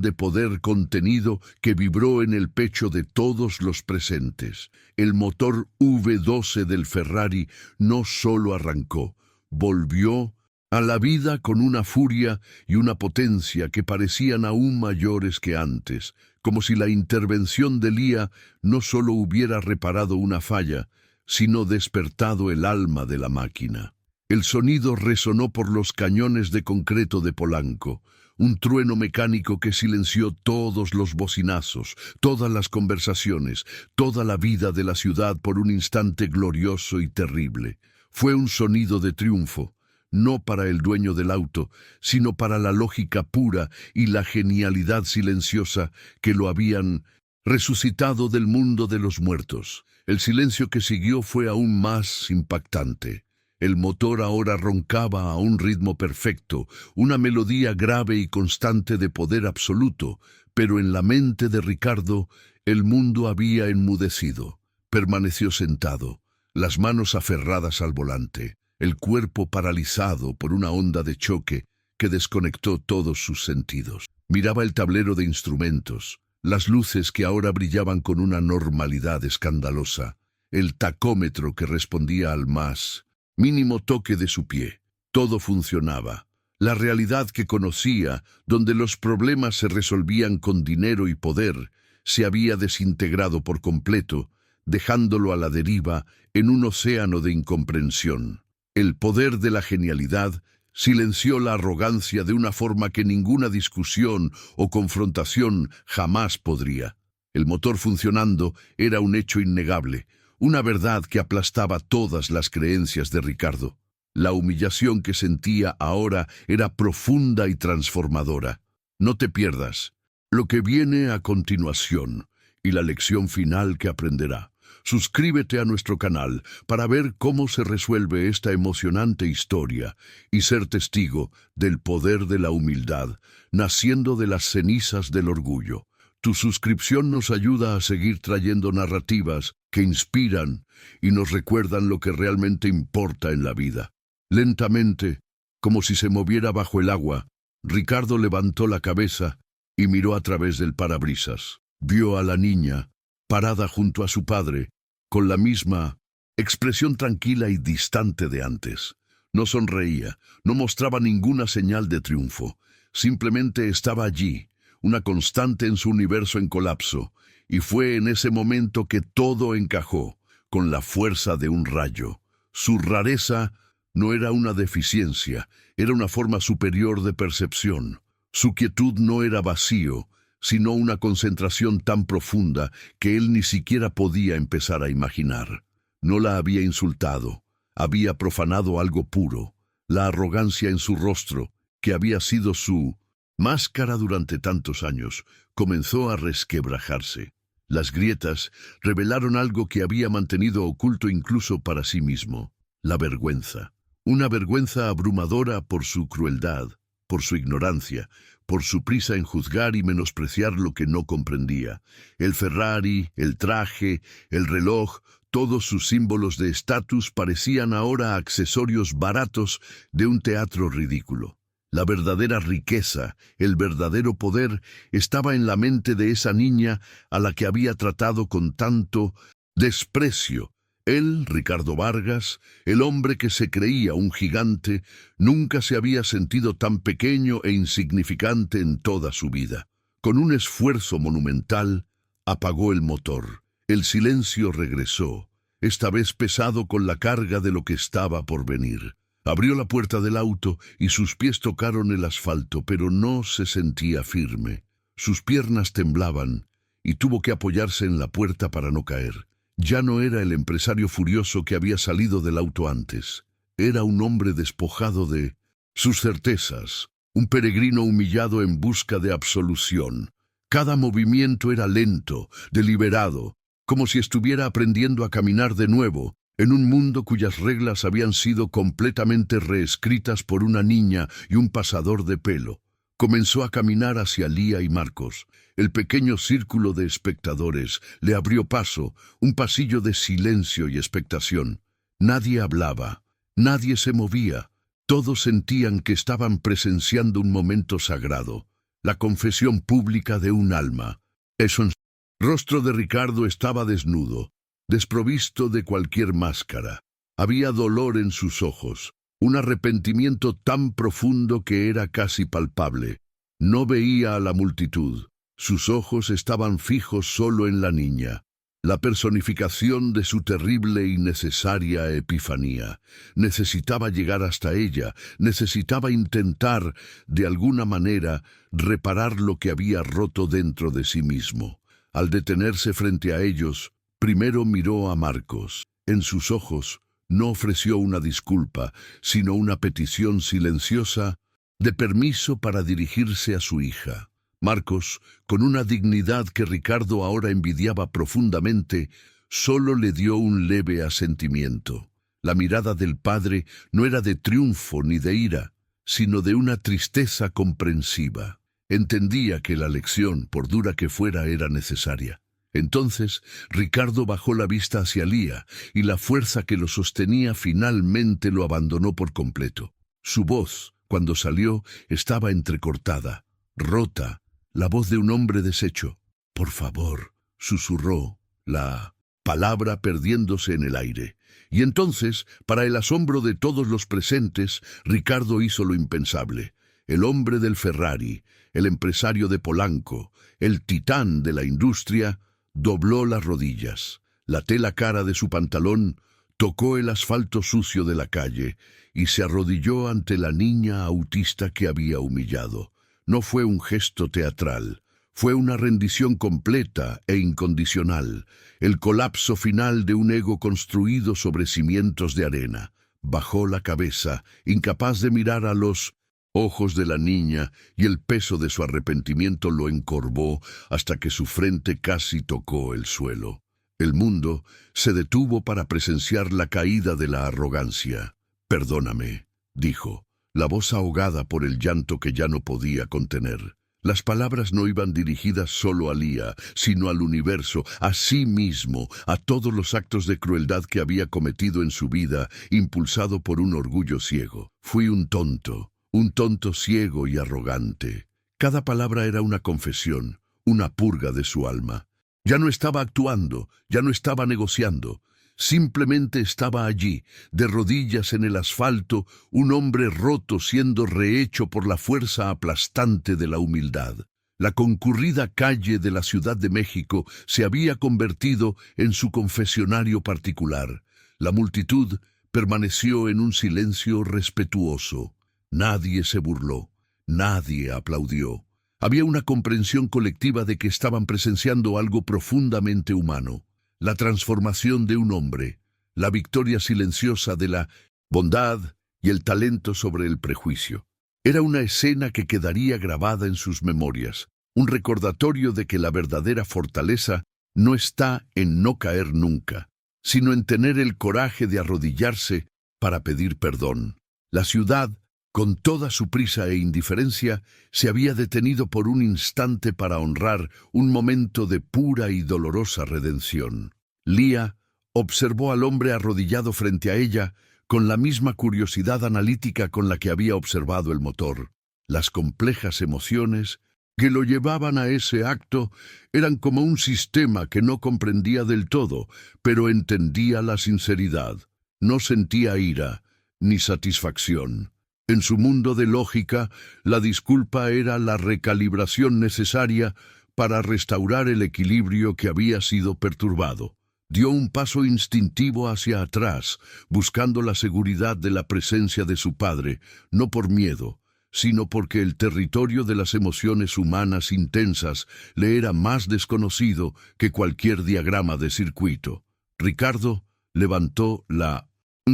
de poder contenido que vibró en el pecho de todos los presentes. El motor V12 del Ferrari no solo arrancó, volvió a la vida con una furia y una potencia que parecían aún mayores que antes, como si la intervención de Lía no solo hubiera reparado una falla, sino despertado el alma de la máquina. El sonido resonó por los cañones de concreto de Polanco, un trueno mecánico que silenció todos los bocinazos, todas las conversaciones, toda la vida de la ciudad por un instante glorioso y terrible. Fue un sonido de triunfo, no para el dueño del auto, sino para la lógica pura y la genialidad silenciosa que lo habían resucitado del mundo de los muertos. El silencio que siguió fue aún más impactante. El motor ahora roncaba a un ritmo perfecto, una melodía grave y constante de poder absoluto, pero en la mente de Ricardo el mundo había enmudecido. Permaneció sentado, las manos aferradas al volante, el cuerpo paralizado por una onda de choque que desconectó todos sus sentidos. Miraba el tablero de instrumentos, las luces que ahora brillaban con una normalidad escandalosa, el tacómetro que respondía al más mínimo toque de su pie. Todo funcionaba. La realidad que conocía, donde los problemas se resolvían con dinero y poder, se había desintegrado por completo, dejándolo a la deriva en un océano de incomprensión. El poder de la genialidad silenció la arrogancia de una forma que ninguna discusión o confrontación jamás podría. El motor funcionando era un hecho innegable, una verdad que aplastaba todas las creencias de Ricardo. La humillación que sentía ahora era profunda y transformadora. No te pierdas lo que viene a continuación y la lección final que aprenderá. Suscríbete a nuestro canal para ver cómo se resuelve esta emocionante historia y ser testigo del poder de la humildad, naciendo de las cenizas del orgullo. Tu suscripción nos ayuda a seguir trayendo narrativas que inspiran y nos recuerdan lo que realmente importa en la vida. Lentamente, como si se moviera bajo el agua, Ricardo levantó la cabeza y miró a través del parabrisas. Vio a la niña, parada junto a su padre, con la misma expresión tranquila y distante de antes. No sonreía, no mostraba ninguna señal de triunfo. Simplemente estaba allí, una constante en su universo en colapso, y fue en ese momento que todo encajó, con la fuerza de un rayo. Su rareza no era una deficiencia, era una forma superior de percepción. Su quietud no era vacío, sino una concentración tan profunda que él ni siquiera podía empezar a imaginar. No la había insultado, había profanado algo puro, la arrogancia en su rostro, que había sido su máscara durante tantos años, comenzó a resquebrajarse. Las grietas revelaron algo que había mantenido oculto incluso para sí mismo, la vergüenza. Una vergüenza abrumadora por su crueldad, por su ignorancia, por su prisa en juzgar y menospreciar lo que no comprendía. El Ferrari, el traje, el reloj, todos sus símbolos de estatus parecían ahora accesorios baratos de un teatro ridículo. La verdadera riqueza, el verdadero poder, estaba en la mente de esa niña a la que había tratado con tanto desprecio. Él, Ricardo Vargas, el hombre que se creía un gigante, nunca se había sentido tan pequeño e insignificante en toda su vida. Con un esfuerzo monumental, apagó el motor. El silencio regresó, esta vez pesado con la carga de lo que estaba por venir. Abrió la puerta del auto y sus pies tocaron el asfalto, pero no se sentía firme. Sus piernas temblaban y tuvo que apoyarse en la puerta para no caer. Ya no era el empresario furioso que había salido del auto antes. Era un hombre despojado de sus certezas, un peregrino humillado en busca de absolución. Cada movimiento era lento, deliberado, como si estuviera aprendiendo a caminar de nuevo, en un mundo cuyas reglas habían sido completamente reescritas por una niña y un pasador de pelo. Comenzó a caminar hacia Lía y Marcos. El pequeño círculo de espectadores le abrió paso, un pasillo de silencio y expectación. Nadie hablaba, nadie se movía. Todos sentían que estaban presenciando un momento sagrado, la confesión pública de un alma. El rostro de Ricardo estaba desnudo, desprovisto de cualquier máscara. Había dolor en sus ojos, un arrepentimiento tan profundo que era casi palpable. No veía a la multitud. Sus ojos estaban fijos solo en la niña, la personificación de su terrible y necesaria epifanía. Necesitaba llegar hasta ella, necesitaba intentar, de alguna manera, reparar lo que había roto dentro de sí mismo. Al detenerse frente a ellos, primero miró a Marcos. En sus ojos no ofreció una disculpa, sino una petición silenciosa de permiso para dirigirse a su hija. Marcos, con una dignidad que Ricardo ahora envidiaba profundamente, solo le dio un leve asentimiento. La mirada del padre no era de triunfo ni de ira, sino de una tristeza comprensiva. Entendía que la lección, por dura que fuera, era necesaria. Entonces, Ricardo bajó la vista hacia Lía, y la fuerza que lo sostenía finalmente lo abandonó por completo. Su voz, cuando salió, estaba entrecortada, rota, la voz de un hombre deshecho. «Por favor», susurró, la palabra perdiéndose en el aire. Y entonces, para el asombro de todos los presentes, Ricardo hizo lo impensable. El hombre del Ferrari, el empresario de Polanco, el titán de la industria, dobló las rodillas. La tela cara de su pantalón tocó el asfalto sucio de la calle y se arrodilló ante la niña autista que había humillado. No fue un gesto teatral, fue una rendición completa e incondicional, el colapso final de un ego construido sobre cimientos de arena. Bajó la cabeza, incapaz de mirar a los ojos de la niña, y el peso de su arrepentimiento lo encorvó hasta que su frente casi tocó el suelo. El mundo se detuvo para presenciar la caída de la arrogancia. «Perdóname», dijo, la voz ahogada por el llanto que ya no podía contener. Las palabras no iban dirigidas solo a Lía, sino al universo, a sí mismo, a todos los actos de crueldad que había cometido en su vida, impulsado por un orgullo ciego. «Fui un tonto ciego y arrogante». Cada palabra era una confesión, una purga de su alma. Ya no estaba actuando, ya no estaba negociando. Simplemente estaba allí, de rodillas en el asfalto, un hombre roto siendo rehecho por la fuerza aplastante de la humildad. La concurrida calle de la Ciudad de México se había convertido en su confesionario particular. La multitud permaneció en un silencio respetuoso. Nadie se burló, nadie aplaudió. Había una comprensión colectiva de que estaban presenciando algo profundamente humano. La transformación de un hombre, la victoria silenciosa de la bondad y el talento sobre el prejuicio. Era una escena que quedaría grabada en sus memorias, un recordatorio de que la verdadera fortaleza no está en no caer nunca, sino en tener el coraje de arrodillarse para pedir perdón. La ciudad, con toda su prisa e indiferencia, se había detenido por un instante para honrar un momento de pura y dolorosa redención. Lía observó al hombre arrodillado frente a ella con la misma curiosidad analítica con la que había observado el motor. Las complejas emociones que lo llevaban a ese acto eran como un sistema que no comprendía del todo, pero entendía la sinceridad. No sentía ira ni satisfacción. En su mundo de lógica, la disculpa era la recalibración necesaria para restaurar el equilibrio que había sido perturbado. Dio un paso instintivo hacia atrás, buscando la seguridad de la presencia de su padre, no por miedo, sino porque el territorio de las emociones humanas intensas le era más desconocido que cualquier diagrama de circuito. Ricardo levantó la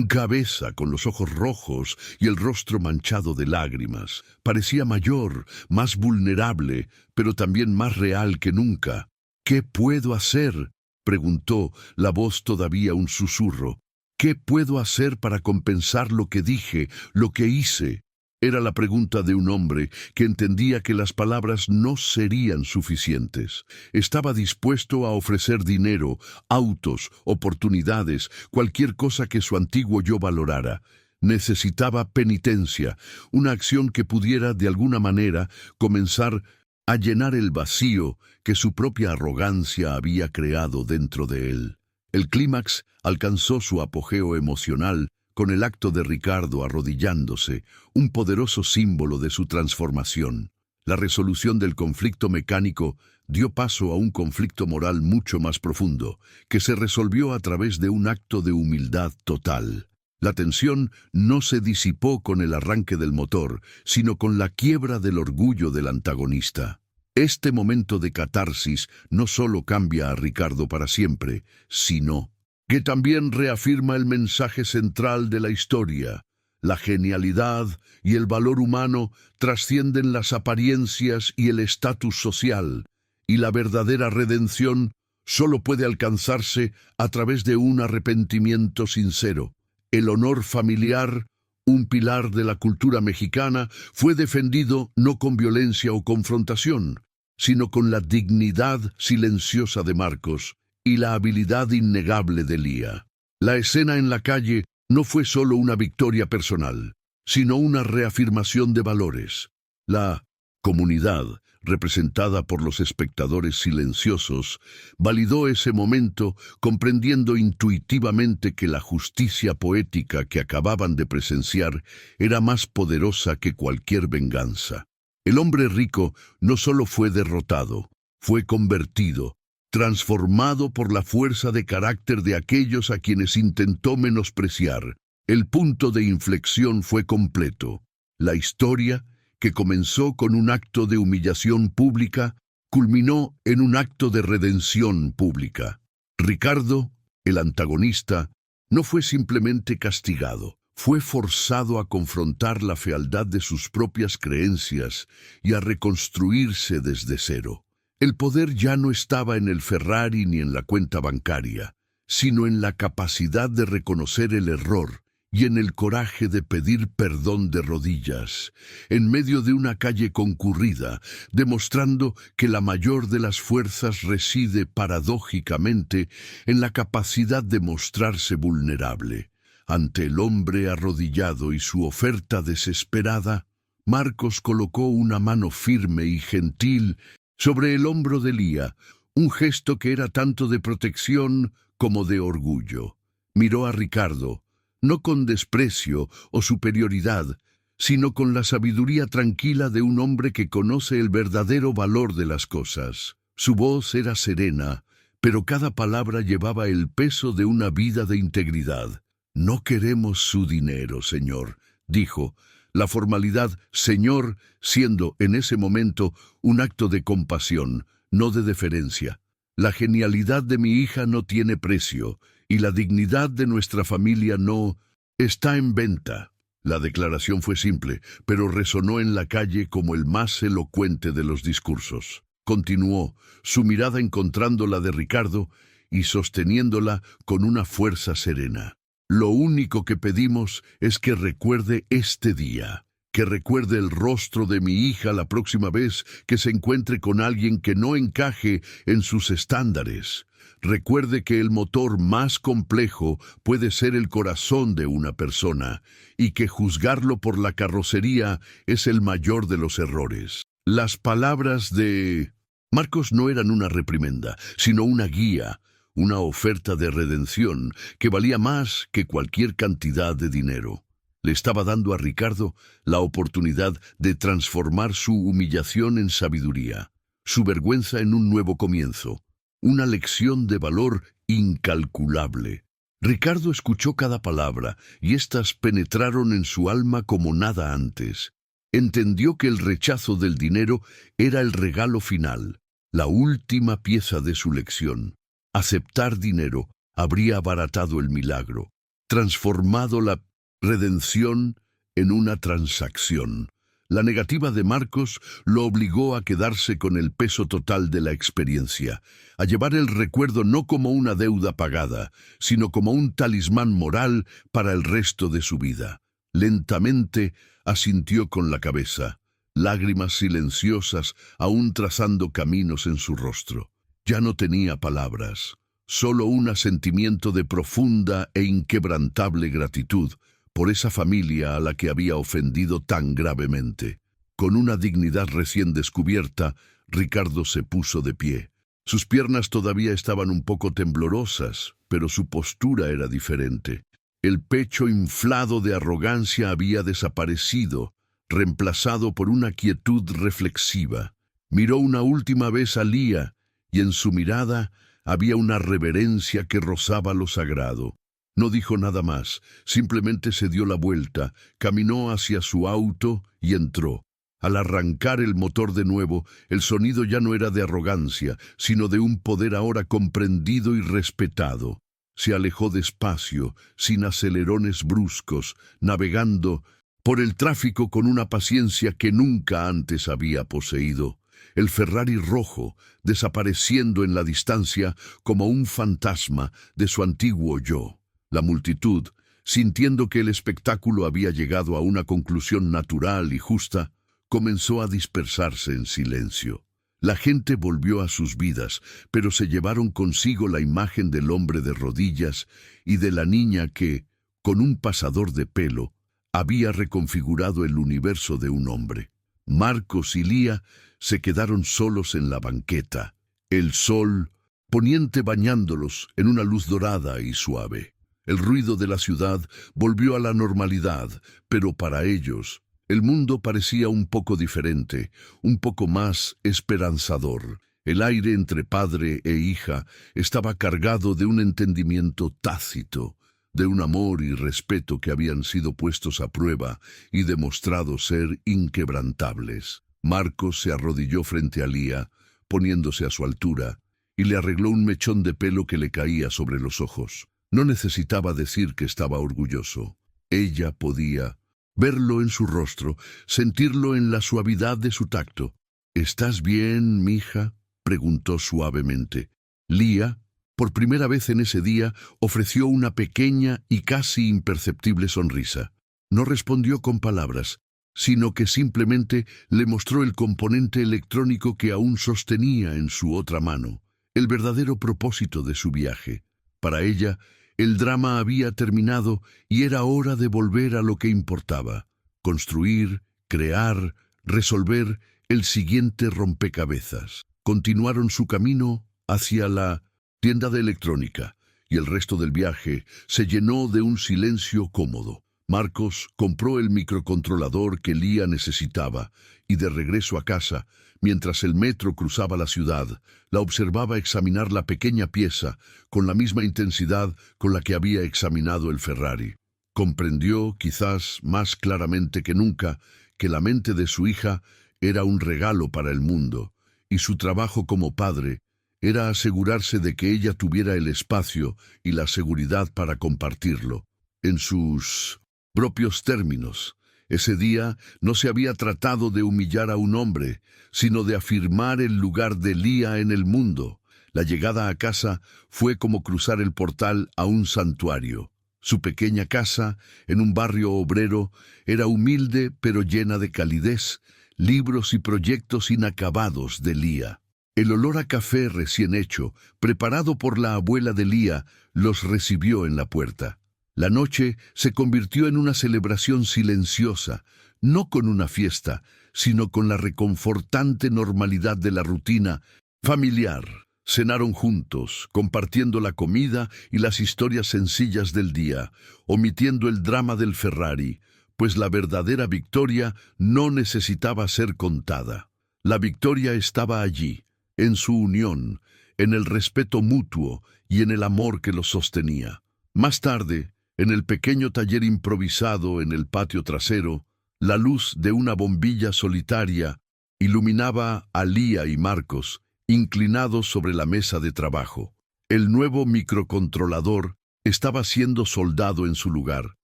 cabeza con los ojos rojos y el rostro manchado de lágrimas. Parecía mayor, más vulnerable, pero también más real que nunca. «¿Qué puedo hacer?», preguntó, la voz todavía un susurro. «¿Qué puedo hacer para compensar lo que dije, lo que hice?». Era la pregunta de un hombre que entendía que las palabras no serían suficientes. Estaba dispuesto a ofrecer dinero, autos, oportunidades, cualquier cosa que su antiguo yo valorara. Necesitaba penitencia, una acción que pudiera, de alguna manera, comenzar a llenar el vacío que su propia arrogancia había creado dentro de él. El clímax alcanzó su apogeo emocional con el acto de Ricardo arrodillándose, un poderoso símbolo de su transformación. La resolución del conflicto mecánico dio paso a un conflicto moral mucho más profundo, que se resolvió a través de un acto de humildad total. La tensión no se disipó con el arranque del motor, sino con la quiebra del orgullo del antagonista. Este momento de catarsis no solo cambia a Ricardo para siempre, sino que también reafirma el mensaje central de la historia. La genialidad y el valor humano trascienden las apariencias y el estatus social, y la verdadera redención solo puede alcanzarse a través de un arrepentimiento sincero. El honor familiar, un pilar de la cultura mexicana, fue defendido no con violencia o confrontación, sino con la dignidad silenciosa de Marcos y la habilidad innegable de Lía. La escena en la calle no fue solo una victoria personal, sino una reafirmación de valores. La comunidad, representada por los espectadores silenciosos, validó ese momento comprendiendo intuitivamente que la justicia poética que acababan de presenciar era más poderosa que cualquier venganza. El hombre rico no solo fue derrotado, fue convertido, transformado por la fuerza de carácter de aquellos a quienes intentó menospreciar. El punto de inflexión fue completo. La historia, que comenzó con un acto de humillación pública, culminó en un acto de redención pública. Ricardo, el antagonista, no fue simplemente castigado, fue forzado a confrontar la fealdad de sus propias creencias y a reconstruirse desde cero. El poder ya no estaba en el Ferrari ni en la cuenta bancaria, sino en la capacidad de reconocer el error y en el coraje de pedir perdón de rodillas, en medio de una calle concurrida, demostrando que la mayor de las fuerzas reside paradójicamente en la capacidad de mostrarse vulnerable. Ante el hombre arrodillado y su oferta desesperada, Marcos colocó una mano firme y gentil sobre el hombro de Lía, un gesto que era tanto de protección como de orgullo. Miró a Ricardo, no con desprecio o superioridad, sino con la sabiduría tranquila de un hombre que conoce el verdadero valor de las cosas. Su voz era serena, pero cada palabra llevaba el peso de una vida de integridad. «No queremos su dinero, señor», dijo, la formalidad «señor» siendo en ese momento un acto de compasión, no de deferencia. «La genialidad de mi hija no tiene precio, y la dignidad de nuestra familia no está en venta». La declaración fue simple, pero resonó en la calle como el más elocuente de los discursos. Continuó, su mirada encontrando la de Ricardo y sosteniéndola con una fuerza serena. «Lo único que pedimos es que recuerde este día, que recuerde el rostro de mi hija la próxima vez que se encuentre con alguien que no encaje en sus estándares. Recuerde que el motor más complejo puede ser el corazón de una persona y que juzgarlo por la carrocería es el mayor de los errores». Las palabras de Marcos no eran una reprimenda, sino una guía, una oferta de redención que valía más que cualquier cantidad de dinero. Le estaba dando a Ricardo la oportunidad de transformar su humillación en sabiduría, su vergüenza en un nuevo comienzo, una lección de valor incalculable. Ricardo escuchó cada palabra y éstas penetraron en su alma como nada antes. Entendió que el rechazo del dinero era el regalo final, la última pieza de su lección. Aceptar dinero habría abaratado el milagro, transformado la redención en una transacción. La negativa de Marcos lo obligó a quedarse con el peso total de la experiencia, a llevar el recuerdo no como una deuda pagada, sino como un talismán moral para el resto de su vida. Lentamente asintió con la cabeza, lágrimas silenciosas aún trazando caminos en su rostro. Ya no tenía palabras, solo un asentimiento de profunda e inquebrantable gratitud por esa familia a la que había ofendido tan gravemente. Con una dignidad recién descubierta, Ricardo se puso de pie. Sus piernas todavía estaban un poco temblorosas, pero su postura era diferente. El pecho inflado de arrogancia había desaparecido, reemplazado por una quietud reflexiva. Miró una última vez a Lía, y en su mirada había una reverencia que rozaba lo sagrado. No dijo nada más, simplemente se dio la vuelta, caminó hacia su auto y entró. Al arrancar el motor de nuevo, el sonido ya no era de arrogancia, sino de un poder ahora comprendido y respetado. Se alejó despacio, sin acelerones bruscos, navegando por el tráfico con una paciencia que nunca antes había poseído. El Ferrari rojo, desapareciendo en la distancia como un fantasma de su antiguo yo. La multitud, sintiendo que el espectáculo había llegado a una conclusión natural y justa, comenzó a dispersarse en silencio. La gente volvió a sus vidas, pero se llevaron consigo la imagen del hombre de rodillas y de la niña que, con un pasador de pelo, había reconfigurado el universo de un hombre. Marcos y Lía se quedaron solos en la banqueta, el sol poniente bañándolos en una luz dorada y suave. El ruido de la ciudad volvió a la normalidad, pero para ellos el mundo parecía un poco diferente, un poco más esperanzador. El aire entre padre e hija estaba cargado de un entendimiento tácito, de un amor y respeto que habían sido puestos a prueba y demostrados ser inquebrantables. Marcos se arrodilló frente a Lía, poniéndose a su altura, y le arregló un mechón de pelo que le caía sobre los ojos. No necesitaba decir que estaba orgulloso. Ella podía verlo en su rostro, sentirlo en la suavidad de su tacto. «¿Estás bien, mija?», preguntó suavemente. Lía, por primera vez en ese día, ofreció una pequeña y casi imperceptible sonrisa. No respondió con palabras, sino que simplemente le mostró el componente electrónico que aún sostenía en su otra mano, el verdadero propósito de su viaje. Para ella, el drama había terminado y era hora de volver a lo que importaba: construir, crear, resolver el siguiente rompecabezas. Continuaron su camino hacia la tienda de electrónica, y el resto del viaje se llenó de un silencio cómodo. Marcos compró el microcontrolador que Lía necesitaba, y de regreso a casa, mientras el metro cruzaba la ciudad, la observaba examinar la pequeña pieza con la misma intensidad con la que había examinado el Ferrari. Comprendió, quizás más claramente que nunca, que la mente de su hija era un regalo para el mundo, y su trabajo como padre era asegurarse de que ella tuviera el espacio y la seguridad para compartirlo. En sus propios términos, ese día no se había tratado de humillar a un hombre, sino de afirmar el lugar de Lía en el mundo. La llegada a casa fue como cruzar el portal a un santuario. Su pequeña casa, en un barrio obrero, era humilde pero llena de calidez, libros y proyectos inacabados de Lía. El olor a café recién hecho, preparado por la abuela de Lía, los recibió en la puerta. La noche se convirtió en una celebración silenciosa, no con una fiesta, sino con la reconfortante normalidad de la rutina familiar. Cenaron juntos, compartiendo la comida y las historias sencillas del día, omitiendo el drama del Ferrari, pues la verdadera victoria no necesitaba ser contada. La victoria estaba allí, en su unión, en el respeto mutuo y en el amor que los sostenía. Más tarde, en el pequeño taller improvisado en el patio trasero, la luz de una bombilla solitaria iluminaba a Lía y Marcos, inclinados sobre la mesa de trabajo. El nuevo microcontrolador estaba siendo soldado en su lugar,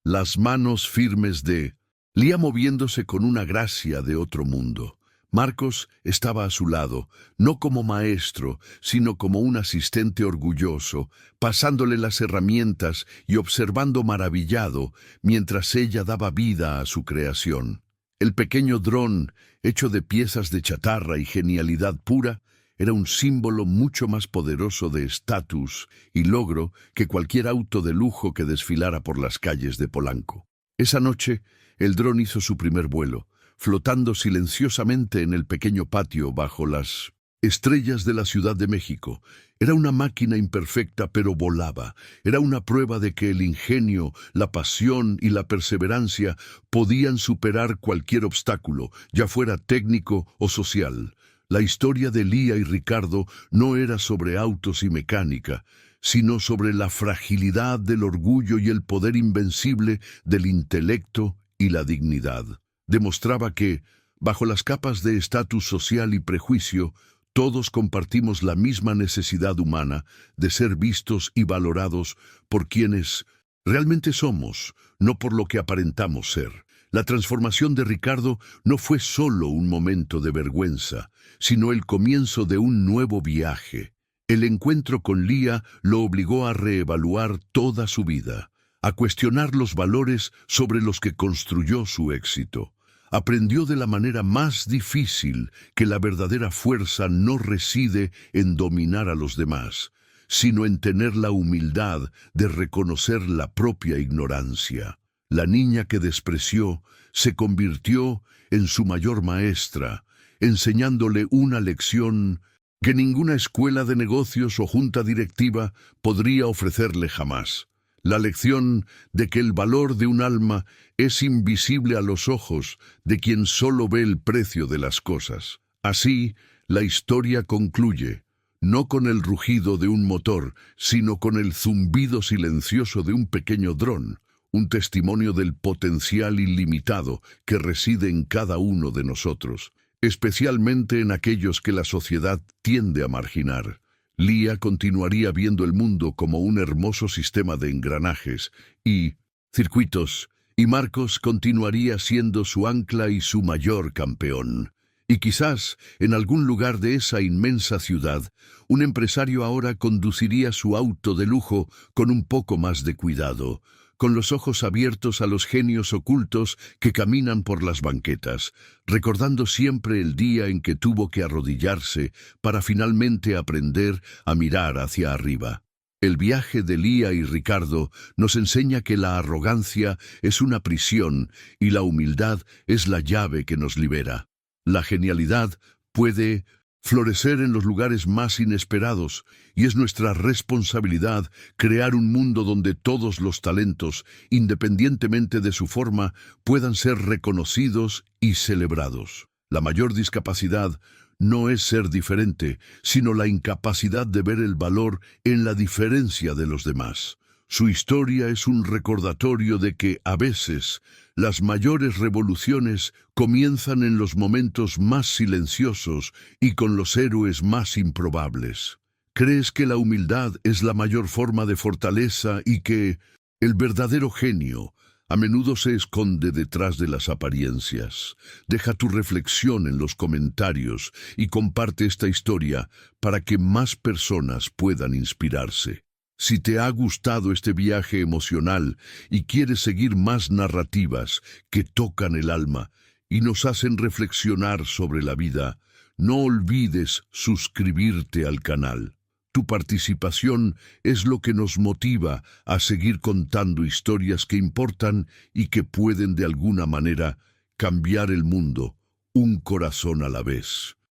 las manos firmes de Lía moviéndose con una gracia de otro mundo. Marcos estaba a su lado, no como maestro, sino como un asistente orgulloso, pasándole las herramientas y observando maravillado mientras ella daba vida a su creación. El pequeño dron, hecho de piezas de chatarra y genialidad pura, era un símbolo mucho más poderoso de estatus y logro que cualquier auto de lujo que desfilara por las calles de Polanco. Esa noche, el dron hizo su primer vuelo, flotando silenciosamente en el pequeño patio bajo las estrellas de la Ciudad de México. Era una máquina imperfecta, pero volaba. Era una prueba de que el ingenio, la pasión y la perseverancia podían superar cualquier obstáculo, ya fuera técnico o social. La historia de Lía y Ricardo no era sobre autos y mecánica, sino sobre la fragilidad del orgullo y el poder invencible del intelecto y la dignidad. Demostraba que, bajo las capas de estatus social y prejuicio, todos compartimos la misma necesidad humana de ser vistos y valorados por quienes realmente somos, no por lo que aparentamos ser. La transformación de Ricardo no fue solo un momento de vergüenza, sino el comienzo de un nuevo viaje. El encuentro con Lía lo obligó a reevaluar toda su vida, a cuestionar los valores sobre los que construyó su éxito. Aprendió de la manera más difícil que la verdadera fuerza no reside en dominar a los demás, sino en tener la humildad de reconocer la propia ignorancia. La niña que despreció se convirtió en su mayor maestra, enseñándole una lección que ninguna escuela de negocios o junta directiva podría ofrecerle jamás. La lección de que el valor de un alma es invisible a los ojos de quien solo ve el precio de las cosas. Así, La historia concluye, no con el rugido de un motor, sino con el zumbido silencioso de un pequeño dron, un testimonio del potencial ilimitado que reside en cada uno de nosotros, especialmente en aquellos que la sociedad tiende a marginar. Lía continuaría viendo el mundo como un hermoso sistema de engranajes y circuitos, y Marcos continuaría siendo su ancla y su mayor campeón. Y quizás, en algún lugar de esa inmensa ciudad, un empresario ahora conduciría su auto de lujo con un poco más de cuidado, con los ojos abiertos a los genios ocultos que caminan por las banquetas, recordando siempre el día en que tuvo que arrodillarse para finalmente aprender a mirar hacia arriba. El viaje de Lía y Ricardo nos enseña que la arrogancia es una prisión y la humildad es la llave que nos libera. La genialidad puede florecer en los lugares más inesperados, y es nuestra responsabilidad crear un mundo donde todos los talentos, independientemente de su forma, puedan ser reconocidos y celebrados. La mayor discapacidad no es ser diferente, sino la incapacidad de ver el valor en la diferencia de los demás. Su historia es un recordatorio de que, a veces, las mayores revoluciones comienzan en los momentos más silenciosos y con los héroes más improbables. ¿Crees que la humildad es la mayor forma de fortaleza y que el verdadero genio a menudo se esconde detrás de las apariencias? Deja tu reflexión en los comentarios y comparte esta historia para que más personas puedan inspirarse. Si te ha gustado este viaje emocional y quieres seguir más narrativas que tocan el alma y nos hacen reflexionar sobre la vida, no olvides suscribirte al canal. Tu participación es lo que nos motiva a seguir contando historias que importan y que pueden de alguna manera cambiar el mundo, un corazón a la vez.